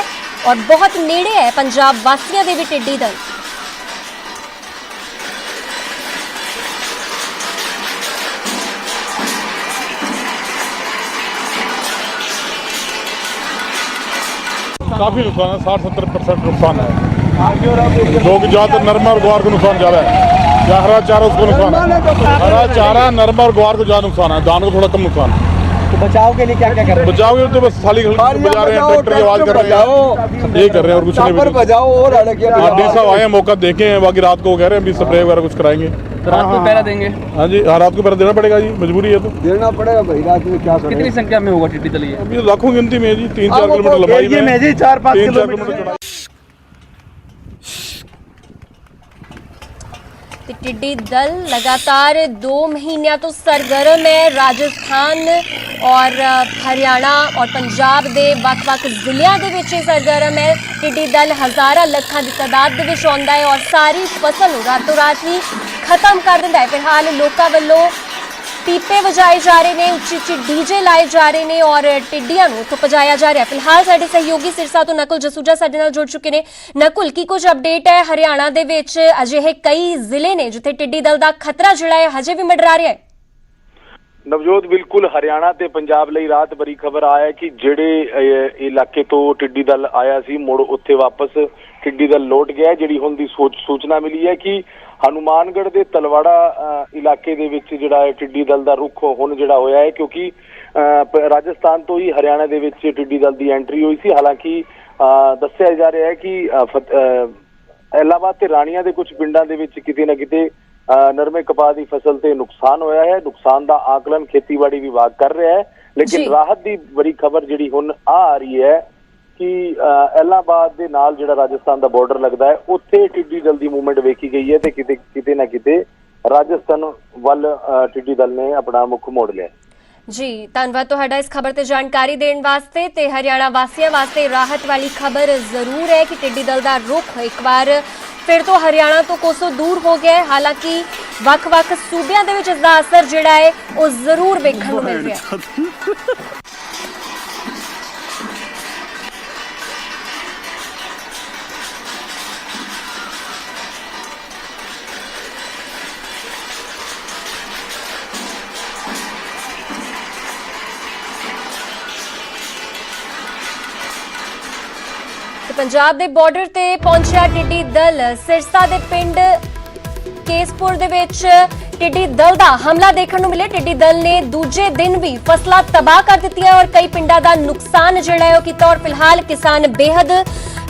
और बहुत नेड़े है पंजाब वासियों दे भी टिड्डी दल। काफी नुकसान है, 60-70% नुकसान है। जो कि ज्यादातर नरमा और ग्वार को नुकसान ज्यादा है, या हरा चारा उसको नुकसान है। हरा चारा नरमा और ग्वार को ज्यादा नुकसान है, धान को थोड़ा कम नुकसान है। तो बचाव के लिए क्या क्या कर रहे हैं? बचाव के लिए तो बस थाली बजा रहे हैं, ट्रैक्टर की आवाज कर रहे हैं, ये कर रहे हैं और कुछ नहीं। बजाओ और डी साहब आए हैं, मौका देखे हैं, बाकी रात को कह रहे हैं अभी स्प्रे वगैरह कुछ कराएंगे। रात को पहरा देंगे? हाँ जी, रात को पहरा देना पड़ेगा जी, मजबूरी है तो देना पड़ेगा भाई। रात में क्या करें? कितनी संख्या में होगा टिड्डी दल? ये अभी लाखों गिनती में है जी, 3-4 किलोमीटर लंबाई में जी, 4-5 किलोमीटर। ਤੇ ਟਿੱਡੀ ਦਲ ਲਗਾਤਾਰ 2 ਮਹੀਨਿਆਂ ਤੋਂ ਸਰਗਰਮ ਹੈ। ਰਾਜਸਥਾਨ ਔਰ ਹਰਿਆਣਾ ਔਰ ਪੰਜਾਬ ਦੇ ਵੱਖ-ਵੱਖ ਜ਼ਿਲ੍ਹਿਆਂ ਦੇ ਵਿੱਚ ਸਰਗਰਮ ਹੈ। ਟਿੱਡੀ ਦਲ ਹਜ਼ਾਰਾਂ ਲੱਖਾਂ ਦੀ ਤਾਦਾਦ ਦੇ ਵਿੱਚ ਆਉਂਦਾ ਹੈ ਔਰ ਸਾਰੀ ਫਸਲ ਨੂੰ ਰਾਤੋਂ ਰਾਤ ਹੀ ਖਤਮ ਕਰ ਦਿੰਦਾ ਹੈ। ਫਿਲਹਾਲ ਲੋਕਾਂ ਵੱਲੋਂ ਪੀਪੇ ਵਜਾਏ ਜਾ ਰਹੇ ਨੇ, ਉੱਚੀ ਡੀਜੇ ਲਾਏ ਜਾ ਰਹੇ ਨੇ ਔਰ ਟਿੱਡੀਆਂ ਨੂੰ ਉੱਥੋਂ ਭਜਾਇਆ ਜਾ ਰਿਹਾ। ਫਿਲਹਾਲ ਸਾਡੇ ਸਹਿਯੋਗੀ ਸਿਰਸਾ ਤੋਂ ਨਕੁਲ ਜਸੂਜਾ ਸਾਡੇ ਨਾਲ ਜੁੜ ਚੁੱਕੇ ਨੇ। ਨਕੁਲ, ਕੀ ਕੁਝ ਅਪਡੇਟ ਹੈ? ਹਰਿਆਣਾ ਦੇ ਵਿੱਚ ਅਜਿਹੇ ਕਈ ਜ਼ਿਲ੍ਹੇ ਨੇ ਜਿੱਥੇ ਟਿੱਡੀ ਦਲ ਦਾ ਖਤਰਾ ਜਿਹੜਾ ਹੈ ਹਜੇ ਵੀ ਮੰਡਰਾ ਰਿਹਾ ਹੈ। ਨਵਜੋਤ, ਬਿਲਕੁਲ ਹਰਿਆਣਾ ਤੇ ਪੰਜਾਬ ਲਈ ਰਾਤ ਬੜੀ ਖਬਰ ਆਇਆ ਕਿ ਜਿਹੜੇ ਇਲਾਕੇ ਤੋਂ ਟਿੱਡੀ ਦਲ ਆਇਆ ਸੀ ਮੁੜ ਉੱਥੇ ਵਾਪਸ ਟਿੱਡੀ ਦਲ ਲੌਟ ਗਿਆ। ਜਿਹੜੀ ਹੁਣ ਦੀ ਸੂਚਨਾ ਮਿਲੀ ਹੈ ਕਿ ਹਨੂਮਾਨਗੜ੍ਹ ਦੇ ਤਲਵਾੜਾ ਇਲਾਕੇ ਦੇ ਵਿੱਚ ਜਿਹੜਾ ਹੈ ਟਿੱਡੀ ਦਲ ਦਾ ਰੁਖ ਹੁਣ ਜਿਹੜਾ ਹੋਇਆ ਹੈ, ਕਿਉਂਕਿ ਰਾਜਸਥਾਨ ਤੋਂ ਹੀ ਹਰਿਆਣਾ ਦੇ ਵਿੱਚ ਟਿੱਡੀ ਦਲ ਦੀ ਐਂਟਰੀ ਹੋਈ ਸੀ। ਹਾਲਾਂਕਿ ਦੱਸਿਆ ਜਾ ਰਿਹਾ ਹੈ ਕਿ ਇਲਾਹਾਬਾਦ ਤੇ ਰਾਣੀਆਂ ਦੇ ਕੁਝ ਪਿੰਡਾਂ ਦੇ ਵਿੱਚ ਕਿਤੇ ਨਾ ਕਿਤੇ ਨਰਮੇ ਕਪਾਹ ਦੀ ਫਸਲ ਤੇ ਨੁਕਸਾਨ ਹੋਇਆ ਹੈ। ਨੁਕਸਾਨ ਦਾ ਆਕਲਨ ਖੇਤੀਬਾੜੀ ਵਿਭਾਗ ਕਰ ਰਿਹਾ ਹੈ, ਲੇਕਿਨ ਰਾਹਤ ਦੀ ਬੜੀ ਖਬਰ ਜਿਹੜੀ ਹੁਣ ਆ ਰਹੀ ਹੈ ਕਿ ਇਲਾਹਾਬਾਦ ਦੇ ਨਾਲ ਜਿਹੜਾ ਰਾਜਸਥਾਨ ਦਾ ਬਾਰਡਰ ਲੱਗਦਾ ਹੈ ਉੱਥੇ ਟਿੱਡੀ ਦਲ ਦੀ ਮੂਵਮੈਂਟ ਵੇਖੀ ਗਈ ਹੈ ਤੇ ਕਿਤੇ ਨਾ ਕਿਤੇ ਰਾਜਸਥਾਨ ਵੱਲ ਟਿੱਡੀ ਦਲ ਨੇ ਆਪਣਾ ਮੁੱਖ ਮੋੜ ਲਿਆ। ਜੀ, ਧੰਨਵਾਦ ਤੁਹਾਡਾ ਇਸ ਖਬਰ ਤੇ ਜਾਣਕਾਰੀ ਦੇਣ ਵਾਸਤੇ। ਤੇ ਹਰਿਆਣਾ ਵਾਸੀਆਂ ਵਾਸਤੇ ਰਾਹਤ ਵਾਲੀ ਖਬਰ ਜ਼ਰੂਰ ਹੈ ਕਿ ਟਿੱਡੀ ਦਲ ਦਾ ਰੁਖ ਇੱਕ ਵਾਰ ਫਿਰ ਤੋਂ ਹਰਿਆਣਾ ਤੋਂ ਕੋਸੋਂ ਦੂਰ ਹੋ ਗਿਆ ਹੈ। ਹਾਲਾਂਕਿ ਵੱਖ-ਵੱਖ ਸੂਬਿਆਂ ਦੇ ਵਿੱਚ ਇਸ ਦਾ ਅਸਰ ਜਿਹੜਾ ਹੈ ਉਹ ਜ਼ਰੂਰ ਵੇਖਣ ਨੂੰ ਮਿਲ ਰਿਹਾ ਹੈ। ਪੰਜਾਬ ਦੇ ਬਾਰਡਰ ਤੇ ਪਹੁੰਚਿਆ ਟਿੱਡੀ ਦਲ। ਸਿਰਸਾ ਦੇ ਪਿੰਡ ਕੇਸਪੁਰ ਦੇ ਵਿੱਚ ਟਿੱਡੀ ਦਲ ਦਾ ਹਮਲਾ ਦੇਖਣ ਨੂੰ ਮਿਲਿਆ। ਟਿੱਡੀ ਦਲ ਨੇ ਦੂਜੇ ਦਿਨ ਵੀ ਫਸਲਾਂ ਤਬਾਹ ਕਰ ਦਿੱਤੀਆਂ ਔਰ ਕਈ ਪਿੰਡਾਂ ਦਾ ਨੁਕਸਾਨ ਜਿਹੜਾ ਹੈ ਉਹ ਕੀਤਾ ਔਰ ਫਿਲਹਾਲ ਕਿਸਾਨ ਬੇहद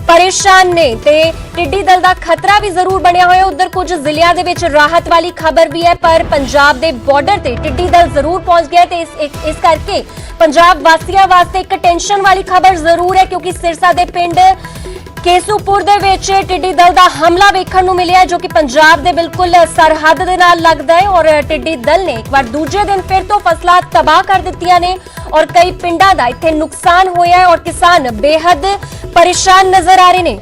ਪਰੇਸ਼ਾਨ ਨੇ ਤੇ ਟਿੱਡੀ ਦਲ ਦਾ ਖਤਰਾ ਵੀ ਜ਼ਰੂਰ ਬਣਿਆ ਹੋਇਆ। ਉਧਰ ਕੁਝ ਜ਼ਿਲ੍ਹਿਆਂ ਦੇ ਵਿੱਚ ਰਾਹਤ ਵਾਲੀ ਖਬਰ ਵੀ ਹੈ, ਪਰ ਪੰਜਾਬ ਦੇ ਬਾਰਡਰ ਤੇ ਟਿੱਡੀ ਦਲ ਜ਼ਰੂਰ ਪਹੁੰਚ ਗਿਆ ਤੇ ਇਸ ਕਰਕੇ ਪੰਜਾਬ ਵਾਸੀਆਂ ਵਾਸਤੇ ਇੱਕ ਟੈਨਸ਼ਨ ਵਾਲੀ ਖਬਰ ਜ਼ਰੂਰ ਹੈ, ਕਿਉਂਕਿ ਸਿਰਸਾ ਦੇ ਪਿੰਡ ਕੇਸੂਪੁਰ ਦੇ ਵਿੱਚ ਟਿੱਡੀ ਦਲ ਦਾ ਹਮਲਾ ਵੇਖਣ ਨੂੰ ਮਿਲਿਆ ਜੋ ਕਿ ਪੰਜਾਬ ਦੇ ਬਿਲਕੁਲ ਸਰਹੱਦ ਦੇ ਨਾਲ ਲੱਗਦਾ ਹੈ ਔਰ ਟਿੱਡੀ ਦਲ ਨੇ ਇੱਕ ਵਾਰ ਦੂਜੇ ਦਿਨ ਫਿਰ ਤੋਂ ਫਸਲਾਂ ਤਬਾਹ ਕਰ ਦਿੱਤੀਆਂ ਨੇ ਔਰ ਕਈ ਪਿੰਡਾਂ ਦਾ ਇੱਥੇ ਨੁਕਸਾਨ ਹੋਇਆ ਹੈ ਔਰ ਕਿਸਾਨ ਬੇहद ਪਰੇਸ਼ਾਨ ਨਜ਼ਰ ਆ ਰਹੇ ਨੇ।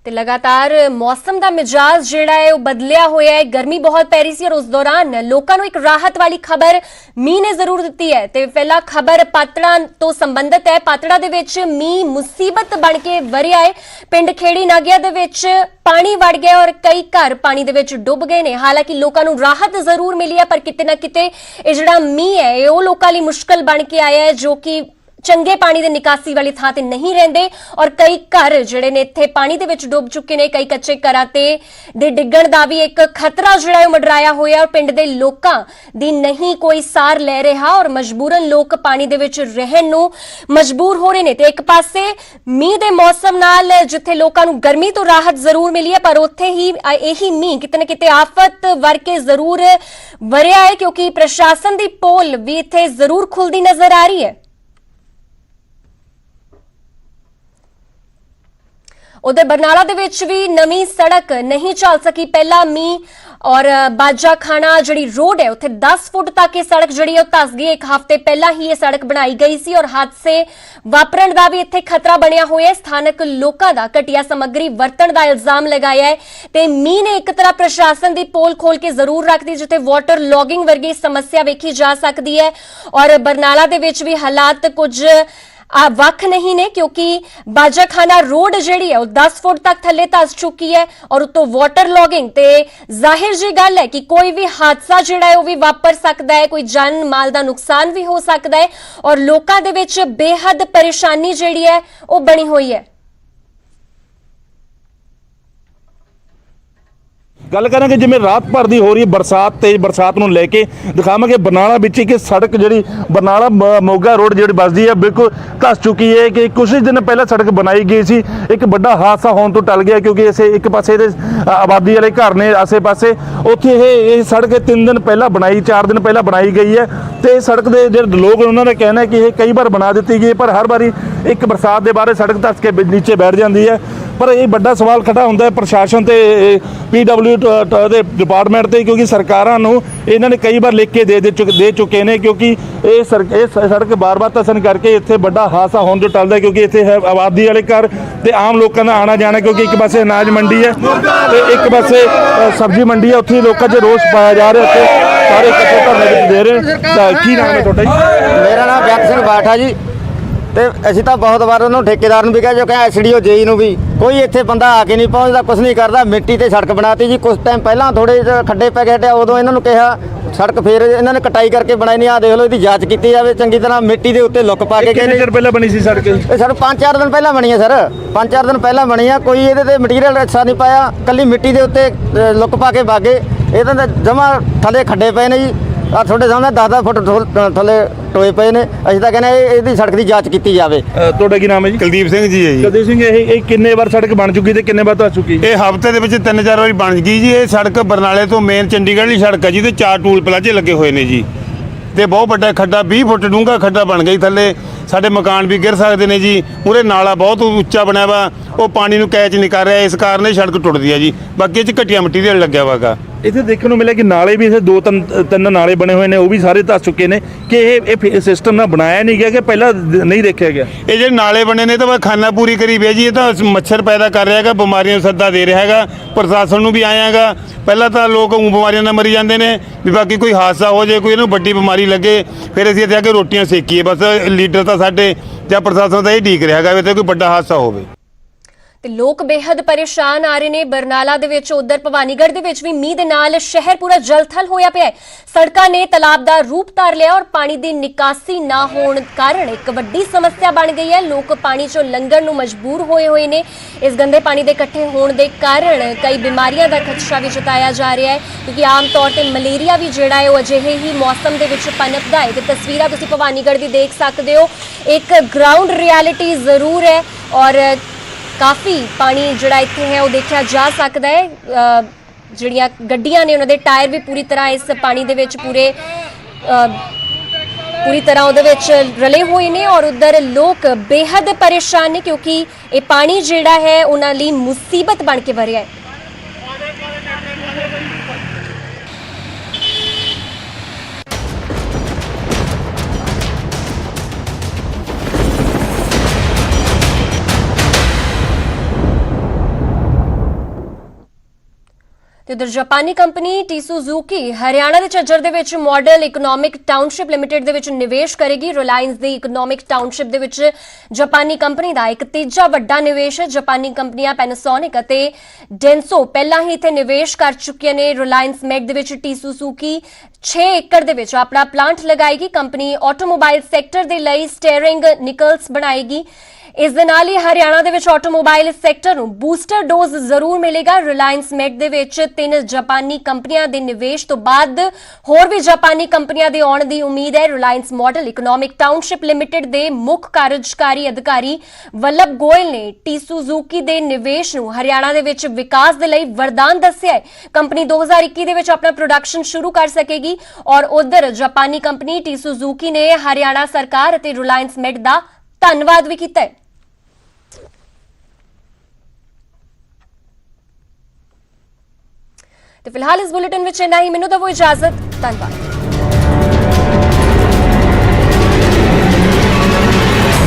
ਤੇ ਲਗਾਤਾਰ ਮੌਸਮ ਦਾ ਮਿਜਾਜ਼ ਜਿਹੜਾ ਹੈ ਉਹ ਬਦਲਿਆ ਹੋਇਆ ਹੈ। ਗਰਮੀ ਬਹੁਤ ਪੈ ਰਹੀ ਸੀ ਔਰ ਉਸ ਦੌਰਾਨ ਲੋਕਾਂ ਨੂੰ ਇੱਕ ਰਾਹਤ ਵਾਲੀ ਖਬਰ ਮੀਂਹ ਨੇ ਜ਼ਰੂਰ ਦਿੱਤੀ ਹੈ ਤੇ ਪਹਿਲਾ ਖਬਰ ਪਾਤੜਾ ਤੋਂ ਸੰਬੰਧਿਤ ਹੈ। ਪਾਤੜਾ ਦੇ ਵਿੱਚ ਮੀਂਹ ਮੁਸੀਬਤ ਬਣ ਕੇ ਵਰਿਆ ਹੈ। ਪਿੰਡ ਖੇੜੀ ਨਾਗਿਆ ਦੇ ਵਿੱਚ ਪਾਣੀ ਵੜ ਗਿਆ ਔਰ ਕਈ ਘਰ ਪਾਣੀ ਦੇ ਵਿੱਚ ਡੁੱਬ ਗਏ ਨੇ। ਹਾਲਾਂਕਿ ਲੋਕਾਂ ਨੂੰ ਰਾਹਤ ਜ਼ਰੂਰ ਮਿਲੀ ਹੈ, ਪਰ ਕਿਤੇ ਨਾ ਕਿਤੇ ਇਹ ਜਿਹੜਾ ਮੀਂਹ ਹੈ ਇਹ ਉਹ ਲੋਕਾਂ ਲਈ ਮੁਸ਼ਕਲ ਬਣ ਕੇ ਆਇਆ ਹੈ ਜੋ ਕਿ ਚੰਗੇ ਪਾਣੀ ਦੇ ਨਿਕਾਸੀ ਵਾਲੀ ਥਾਂ ਤੇ ਨਹੀਂ ਰਹਿੰਦੇ ਔਰ ਕਈ ਘਰ ਜਿਹੜੇ ਨੇ ਇੱਥੇ ਪਾਣੀ ਦੇ ਵਿੱਚ ਡੁੱਬ ਚੁੱਕੇ ਨੇ। ਕਈ ਕੱਚੇ ਘਰਾਂ ਤੇ ਦੇ ਡਿੱਗਣ ਦਾ ਵੀ ਇੱਕ ਖਤਰਾ ਜਿਹੜਾ ਉਹ ਮੰਡਰਾਇਆ ਹੋਇਆ ਔਰ ਪਿੰਡ ਦੇ ਲੋਕਾਂ ਦੀ ਨਹੀਂ ਕੋਈ ਸਾਰ ਲੈ ਰਿਹਾ ਔਰ ਮਜਬੂਰਨ ਲੋਕ ਪਾਣੀ ਦੇ ਵਿੱਚ ਰਹਿਣ ਨੂੰ ਮਜਬੂਰ ਹੋ ਰਹੇ ਨੇ। ਤੇ ਇੱਕ ਪਾਸੇ ਮੀਂਹ ਦੇ ਮੌਸਮ ਨਾਲ ਜਿੱਥੇ ਲੋਕਾਂ ਨੂੰ ਗਰਮੀ ਤੋਂ ਰਾਹਤ ਜ਼ਰੂਰ ਮਿਲੀ ਹੈ, ਪਰ ਉੱਥੇ ਹੀ ਇਹੀ ਮੀਂਹ ਕਿਤੇ ਨਾ ਕਿਤੇ ਆਫਤ ਵਰਕੇ ਜ਼ਰੂਰ ਵਰਿਆ ਹੈ, ਕਿਉਂਕਿ ਪ੍ਰਸ਼ਾਸਨ ਦੀ ਪੋਲ ਵੀ ਇੱਥੇ ਜ਼ਰੂਰ ਖੁੱਲਦੀ ਨਜ਼ਰ ਆ ਰਹੀ ਹੈ। उधर बरनाला दे विच भी नवी सड़क नहीं चल सकी। पहला मींह और बाजा खाना जिहड़ी रोड है उत्थे 10 फुट तक ये सड़क जिहड़ी है धस गई। एक हफ्ते पहला ही ये सड़क बनाई गई सी और हादसे वापरन दा भी इत्थे खतरा बनिया होया। स्थानक लोकां दा घटिया समग्री वरतण दा इल्जाम लगाया है ते मींह ने एक तरह प्रशासन दी पोल खोल के जरूर रख दी जिथे वाटर लॉगिंग वर्गी समस्या वेखी जा सकती है। और बरनाला दे विच भी हालात कुछ वख नहीं ने, क्योंकि बाजाखाना रोड जिहड़ी है 10 फुट तक थले धस चुकी है और उतो वाटर लॉगिंग ते जाहिर जी गल है कि कोई भी हादसा जिहड़ा है वो भी वापर सकता है, कोई जान माल दा नुकसान भी हो सकता है और लोकां दे विच बेहद परेशानी जिहड़ी है वो बनी हुई है। ਗੱਲ ਕਰਾਂਗੇ ਜਿਵੇਂ ਰਾਤ ਭਰ ਦੀ ਹੋ ਰਹੀ ਬਰਸਾਤ, ਤੇਜ਼ ਬਰਸਾਤ ਨੂੰ ਲੈ ਕੇ ਦਿਖਾਵਾਂਗੇ ਬਰਨਾਲਾ ਵਿੱਚ ਇੱਕ ਸੜਕ ਜਿਹੜੀ ਬਰਨਾਲਾ ਮੋਗਾ ਰੋਡ ਜਿਹੜੀ ਵੱਜਦੀ ਹੈ ਬਿਲਕੁਲ ਧੱਸ ਚੁੱਕੀ ਹੈ ਕਿ ਕੁਝ ਦਿਨ ਪਹਿਲਾਂ ਸੜਕ ਬਣਾਈ ਗਈ ਸੀ। ਇੱਕ ਵੱਡਾ ਹਾਦਸਾ ਹੋਣ ਤੋਂ ਟਲ ਗਿਆ ਕਿਉਂਕਿ ਇਸੇ ਇੱਕ ਪਾਸੇ ਦੇ ਆਬਾਦੀ ਵਾਲੇ ਘਰ ਨੇ ਆਸੇ-ਪਾਸੇ, ਉੱਥੇ ਇਹ ਸੜਕ 3 ਦਿਨ ਪਹਿਲਾਂ ਬਣਾਈ, 4 ਦਿਨ ਪਹਿਲਾਂ ਬਣਾਈ ਗਈ ਹੈ ਤੇ ਸੜਕ ਦੇ ਜਿਹੜੇ ਲੋਕ ਉਹਨਾਂ ਦਾ ਕਹਿਣਾ ਹੈ ਕਿ ਇਹ ਕਈ ਵਾਰ ਬਣਾ ਦਿੱਤੀ ਗਈ ਪਰ ਹਰ ਵਾਰੀ ਇੱਕ ਬਰਸਾਤ ਦੇ ਬਾਅਦ ਸੜਕ ਧੱਸ ਕੇ ਨੀਚੇ ਬੈਠ ਜਾਂਦੀ ਹੈ। ਪਰ ਇਹ ਵੱਡਾ ਸਵਾਲ ਖੜਾ ਹੁੰਦਾ ਹੈ ਪ੍ਰਸ਼ਾਸਨ ਤੇ PW ਦੇ ਡਿਪਾਰਟਮੈਂਟ ਤੇ, ਕਿਉਂਕਿ ਸਰਕਾਰਾਂ ਨੂੰ ਇਹਨਾਂ ਨੇ ਕਈ ਵਾਰ ਲਿਖ ਕੇ ਦੇ ਚੁੱਕੇ ਨੇ ਕਿਉਂਕਿ ਇਹ ਸੜਕ ਬਾਰ-ਬਾਰ ਧੱਸਣ ਕਰਕੇ ਇੱਥੇ ਵੱਡਾ ਹਾਦਸਾ ਹੋਣ ਤੋਂ ਟਲਦਾ ਕਿਉਂਕਿ ਇੱਥੇ ਹੈ ਆਬਾਦੀ ਵਾਲੇ ਘਰ ਤੇ ਆਮ ਲੋਕਾਂ ਦਾ ਆਣਾ ਜਾਣਾ, ਕਿਉਂਕਿ ਇੱਕ ਪਾਸੇ ਅਨਾਜ ਮੰਡੀ ਹੈ ਤੇ ਇੱਕ ਪਾਸੇ ਸਬਜ਼ੀ ਮੰਡੀ ਹੈ। ਉੱਥੇ ਲੋਕਾਂ 'ਚ ਰੋਸ ਪਾਇਆ ਜਾ ਰਿਹਾ ਤੇ ਸਾਰੇ ਇਕੱਠੇ ਧਰਨੇ ਵਿੱਚ ਦੇ ਰਹੇ। ਤਾਂ ਕੀ ਨਾਮ ਹੈ ਤੁਹਾਡਾ ਜੀ? ਮੇਰਾ ਨਾਮ ਬੇਅੰਤ ਸਿੰਘ ਬਾਠਾ ਜੀ। ਤੇ ਅਸੀਂ ਤਾਂ ਬਹੁਤ ਵਾਰ ਉਹਨੂੰ ਠੇਕੇਦਾਰ ਨੂੰ ਵੀ ਕਿਹਾ, ਜੋ ਕਿ SDO JE ਨੂੰ ਵੀ, ਕੋਈ ਇੱਥੇ ਬੰਦਾ ਆ ਕੇ ਨਹੀਂ ਪਹੁੰਚਦਾ, ਕੁਝ ਨਹੀਂ ਕਰਦਾ। ਮਿੱਟੀ ਤੇ ਸੜਕ ਬਣਾਤੀ ਜੀ, ਕੁਝ ਟਾਈਮ ਪਹਿਲਾਂ ਥੋੜੇ ਖੱਡੇ ਪੈ ਗਏ ਹਟਿਆ, ਉਦੋਂ ਇਹਨਾਂ ਨੂੰ ਕਿਹਾ ਸੜਕ ਫੇਰ ਇਹਨਾਂ ਨੇ ਕਟਾਈ ਕਰਕੇ ਬਣਾਈ ਨਹੀਂ। ਆ ਦੇਖ ਲਓ, ਇਹਦੀ ਜਾਂਚ ਕੀਤੀ ਜਾਵੇ ਚੰਗੀ ਤਰ੍ਹਾਂ। ਮਿੱਟੀ ਦੇ ਉੱਤੇ ਲੁੱਕ ਪਾ ਕੇ ਕਿੰਨੇ ਚਿਰ ਪਹਿਲਾਂ ਬਣੀ ਸੀ ਸੜਕ? ਇਹ ਸਰ 5-4 ਦਿਨ ਪਹਿਲਾਂ ਬਣੀ ਹੈ ਸਰ, 5-4 ਦਿਨ ਪਹਿਲਾਂ ਬਣੀ ਆ। ਕੋਈ ਇਹਦੇ ਤੇ ਮਟੀਰੀਅਲ ਅੱਛਾ ਨਹੀਂ ਪਾਇਆ, ਕੱਲੀ ਮਿੱਟੀ ਦੇ ਉੱਤੇ ਲੁੱਕ ਪਾ ਕੇ ਬਾਗੇ। ਇਹਦੇ ਤੇ ਜਮਾ ਥੱਲੇ ਖੱਡੇ ਪਏ ਨੇ ਜੀ, ਆ ਤੁਹਾਡੇ ਸਾਹਮਣੇ 10-10 ਫੁੱਟ ਥੱਲੇ ਟੋਏ ਪਏ ਨੇ। ਅਸੀਂ ਤਾਂ ਕਹਿੰਦੇ ਇਹਦੀ ਸੜਕ ਦੀ ਜਾਂਚ ਕੀਤੀ ਜਾਵੇ। ਤੁਹਾਡਾ ਕੀ ਨਾਮ ਹੈ ਜੀ? ਕੁਲਦੀਪ ਸਿੰਘ ਜੀ ਹੈ ਜੀ। ਕੁਲਦੀਪ ਸਿੰਘ, ਇਹ ਕਿੰਨੇ ਵਾਰ ਸੜਕ ਬਣ ਚੁੱਕੀ ਤੇ ਕਿੰਨੇ ਵਾਰ ਧੱਸ ਚੁੱਕੀ? ਇਹ ਹਫ਼ਤੇ ਦੇ ਵਿੱਚ 3-4 ਵਾਰੀ ਬਣ ਗਈ ਜੀ। ਇਹ ਸੜਕ ਬਰਨਾਲੇ ਤੋਂ ਮੇਨ ਚੰਡੀਗੜ੍ਹ ਵਾਲੀ ਸੜਕ ਹੈ ਜਿਹਦੇ 4 ਟੂਲ ਪਲਾਜ਼ੇ ਲੱਗੇ ਹੋਏ ਨੇ ਜੀ ਤੇ ਬਹੁਤ ਵੱਡਾ ਖੱਡਾ, 20 ਫੁੱਟ ਡੂੰਘਾ ਖੱਡਾ ਬਣ ਗਿਆ ਜੀ। ਥੱਲੇ ਸਾਡੇ ਮਕਾਨ ਵੀ ਗਿਰ ਸਕਦੇ ਨੇ ਜੀ। ਮੂਹਰੇ ਨਾਲਾ ਬਹੁਤ ਉੱਚਾ ਬਣਿਆ ਵਾ, ਉਹ ਪਾਣੀ ਨੂੰ ਕੈਚ ਨਹੀਂ ਕਰ ਰਿਹਾ, ਇਸ ਕਾਰਨ ਇਹ ਸੜਕ ਟੁੱਟਦੀ ਹੈ ਜੀ। ਬਾਕੀ ਇਹ 'ਚ ਘਟੀਆ ਮਟੀਰੀਅਲ ਲੱਗਿਆ ਵਾਗਾ। ਇੱਥੇ ਦੇਖਣ ਨੂੰ ਮਿਲਿਆ ਕਿ ਨਾਲੇ ਵੀ ਇੱਥੇ 2-3 ਨਾਲੇ ਬਣੇ ਹੋਏ ਨੇ, ਉਹ ਵੀ ਸਾਰੇ ਧੱਸ ਚੁੱਕੇ ਨੇ ਕਿ ਇਹ ਸਿਸਟਮ ਨਾਲ ਬਣਾਇਆ ਨਹੀਂ ਗਿਆ ਕਿ ਪਹਿਲਾਂ ਨਹੀਂ ਦੇਖਿਆ ਗਿਆ? ਇਹ ਜਿਹੜੇ ਨਾਲੇ ਬਣੇ ਨੇ ਤਾਂ ਬਸ ਖਾਨਾ ਪੂਰੀ ਕਰੀ ਪਿਆ ਜੀ। ਇਹ ਤਾਂ ਮੱਛਰ ਪੈਦਾ ਕਰ ਰਿਹਾ ਹੈਗਾ, ਬਿਮਾਰੀਆਂ ਨੂੰ ਸੱਦਾ ਦੇ ਰਿਹਾ ਹੈਗਾ। ਪ੍ਰਸ਼ਾਸਨ ਨੂੰ ਵੀ ਆਇਆ ਹੈਗਾ, ਪਹਿਲਾਂ ਤਾਂ ਲੋਕ ਬਿਮਾਰੀਆਂ ਨਾਲ ਮਰੀ ਜਾਂਦੇ ਨੇ ਵੀ ਬਾਕੀ ਕੋਈ ਹਾਦਸਾ ਹੋ ਜਾਏ, ਕੋਈ ਇਹਨੂੰ ਵੱਡੀ ਬਿਮਾਰੀ ਲੱਗੇ, ਫਿਰ ਅਸੀਂ ਇੱਥੇ ਆ ਕੇ ਰੋਟੀਆਂ ਸੇਕੀਏ। ਬਸ ਲੀਡਰ ਤਾਂ ਸਾਡੇ ਜਾਂ ਪ੍ਰਸ਼ਾਸਨ ਤਾਂ ਇਹ ਢੀਕ ਰਿਹਾ ਹੈਗਾ ਵੀ ਇੱਥੇ ਕੋਈ ਵੱਡਾ ਹਾਦਸਾ ਹੋਵੇ। ਤੇ ਲੋਕ ਬੇहद ਪਰੇਸ਼ਾਨ ਆ ਰਹੇ ਨੇ ਬਰਨਾਲਾ ਦੇ ਵਿੱਚ। ਉਧਰ ਭਵਾਨੀਗੜ੍ਹ ਦੇ ਵਿੱਚ ਵੀ ਮੀਂਹ ਦੇ ਨਾਲ ਸ਼ਹਿਰ ਪੂਰਾ ਜਲਥਲ ਹੋਇਆ ਪਿਆ ਹੈ। ਸੜਕਾਂ ਨੇ ਤਾਲਾਬ ਦਾ ਰੂਪ ਧਾਰ ਲਿਆ ਔਰ ਪਾਣੀ ਦੀ ਨਿਕਾਸੀ ਨਾ ਹੋਣ ਕਾਰਨ ਇੱਕ ਵੱਡੀ ਸਮੱਸਿਆ ਬਣ ਗਈ ਹੈ। ਲੋਕ ਪਾਣੀ ਚੋਂ ਲੰਘਣ ਨੂੰ ਮਜਬੂਰ ਹੋਏ ਨੇ। ਇਸ ਗੰਦੇ ਪਾਣੀ ਦੇ ਇਕੱਠੇ ਹੋਣ ਦੇ ਕਾਰਨ ਕਈ ਬਿਮਾਰੀਆਂ ਦਾ ਖਦਸ਼ਾ ਵੀ ਜਤਾਇਆ ਜਾ ਰਿਹਾ ਹੈ ਕਿਉਂਕਿ ਆਮ ਤੌਰ ਤੇ ਮਲੇਰੀਆ ਵੀ ਜਿਹੜਾ ਹੈ ਉਹ ਅਜਿਹੇ ਹੀ ਮੌਸਮ ਦੇ ਵਿੱਚ ਪਨਪਦਾ ਹੈ। ਤੇ ਤਸਵੀਰਾਂ ਤੁਸੀਂ ਭਵਾਨੀਗੜ੍ਹ ਦੀ ਦੇਖ ਸਕਦੇ ਹੋ। ਇੱਕ ਗਰਾਊਂਡ ਰਿਐਲਿਟੀ ਜ਼ਰੂਰ ਹੈ ਔਰ ਕਾਫੀ ਪਾਣੀ ਜਿਹੜਾ ਇੱਥੇ ਹੈ ਉਹ ਦੇਖਿਆ ਜਾ ਸਕਦਾ ਹੈ। ਜਿਹੜੀਆਂ ਗੱਡੀਆਂ ਨੇ ਉਹਨਾਂ ਦੇ ਟਾਇਰ ਵੀ ਪੂਰੀ ਤਰ੍ਹਾਂ ਇਸ ਪਾਣੀ ਦੇ ਵਿੱਚ ਪੂਰੀ ਤਰ੍ਹਾਂ ਉਹਦੇ ਵਿੱਚ ਰਲੇ ਹੋਏ ਨੇ ਔਰ ਉਧਰ ਲੋਕ ਬੇहद ਪਰੇਸ਼ਾਨ ਨੇ ਕਿਉਂਕਿ ਇਹ ਪਾਣੀ ਜਿਹੜਾ ਹੈ ਉਹਨਾਂ ਲਈ ਮੁਸੀਬਤ ਬਣ ਕੇ ਵਰਿਆ ਹੈ। ਤੇ ਉਧਰ ਜਾਪਾਨੀ ਕੰਪਨੀ ਟੀ ਸੁਜ਼ੂਕੀ ਹਰਿਆਣਾ ਦੇ ਝੱਜਰ ਦੇ ਵਿੱਚ ਮਾਡਲ ਇਕਨੋਮਿਕ ਟਾਊਨਸ਼ਿਪ ਲਿਮਿਟਿਡ ਦੇ ਵਿੱਚ ਨਿਵੇਸ਼ ਕਰੇਗੀ। ਰਿਲਾਇੰਸ ਦੀ ਇਕਨੋਮਿਕ ਟਾਊਨਸ਼ਿਪ ਦੇ ਵਿੱਚ ਜਾਪਾਨੀ ਕੰਪਨੀ ਦਾ ਇੱਕ ਤੀਜਾ ਵੱਡਾ ਨਿਵੇਸ਼ ਹੈ। ਜਾਪਾਨੀ ਕੰਪਨੀਆਂ ਪੈਨਾਸੋਨਿਕ ਅਤੇ ਡੈਂਸੋ ਪਹਿਲਾਂ ਹੀ ਇੱਥੇ ਨਿਵੇਸ਼ ਕਰ ਚੁੱਕੀਆਂ ਨੇ। ਰਿਲਾਇੰਸ ਮੈਗ ਦੇ ਵਿੱਚ ਟੀ ਸੁਜ਼ੂਕੀ 6 ਏਕੜ ਦੇ ਵਿੱਚ ਆਪਣਾ ਪਲਾਂਟ ਲਗਾਏਗੀ। ਕੰਪਨੀ ਆਟੋਮੋਬਾਈਲ ਸੈਕਟਰ ਦੇ ਲਈ ਸਟੀਅਰਿੰਗ ਨਿਕਲਸ ਬਣਾਏਗੀ। ਇਸ ਦੇ ਨਾਲ ਹੀ ਹਰਿਆਣਾ ਦੇ ਵਿੱਚ ਆਟੋਮੋਬਾਈਲ ਸੈਕਟਰ ਨੂੰ ਬੂਸਟਰ ਡੋਜ਼ ਜ਼ਰੂਰ ਮਿਲੇਗਾ। ਰਿਲਾਇੰਸ ਮੈਗ ਦੇ ਵਿੱਚ 3 ਜਾਪਾਨੀ ਕੰਪਨੀਆਂ ਦੇ ਨਿਵੇਸ਼ ਤੋਂ ਬਾਅਦ ਹੋਰ ਵੀ ਜਾਪਾਨੀ ਕੰਪਨੀਆਂ ਦੇ ਆਉਣ ਦੀ ਉਮੀਦ ਹੈ। Reliance model economic township limited ਦੇ ਮੁੱਖ ਕਾਰਜਕਾਰੀ ਅਧਿਕਾਰੀ ਵੱਲਭ ਗੋਇਲ ਨੇ ਟੀ ਸੁਜ਼ੂਕੀ ਦੇ ਨਿਵੇਸ਼ ਨੂੰ ਹਰਿਆਣਾ ਦੇ ਵਿੱਚ ਵਿਕਾਸ ਦੇ ਲਈ ਵਰਦਾਨ ਦੱਸਿਆ ਹੈ। ਕੰਪਨੀ 2021 ਦੇ ਵਿੱਚ ਆਪਣਾ ਪ੍ਰੋਡਕਸ਼ਨ ਸ਼ੁਰੂ ਕਰ ਸਕੇਗੀ ਔਰ ਉਧਰ ਜਾਪਾਨੀ ਕੰਪਨੀ ਟੀ ਸੁਜ਼ੂਕੀ ਨੇ ਹਰਿਆਣਾ ਸਰਕਾਰ ਅਤੇ ਰਿਲਾਇੰਸ ਮੈਗ ਦਾ ਧੰਨਵਾਦ ਵੀ ਕੀਤਾ ਹੈ। ਤੇ ਫਿਲਹਾਲ ਇਸ ਬੁਲੇਟਿਨ ਵਿੱਚ ਇੰਨਾ ਹੀ। ਮੈਨੂੰ ਦਿਓ ਇਜਾਜ਼ਤ। ਧੰਨਵਾਦ।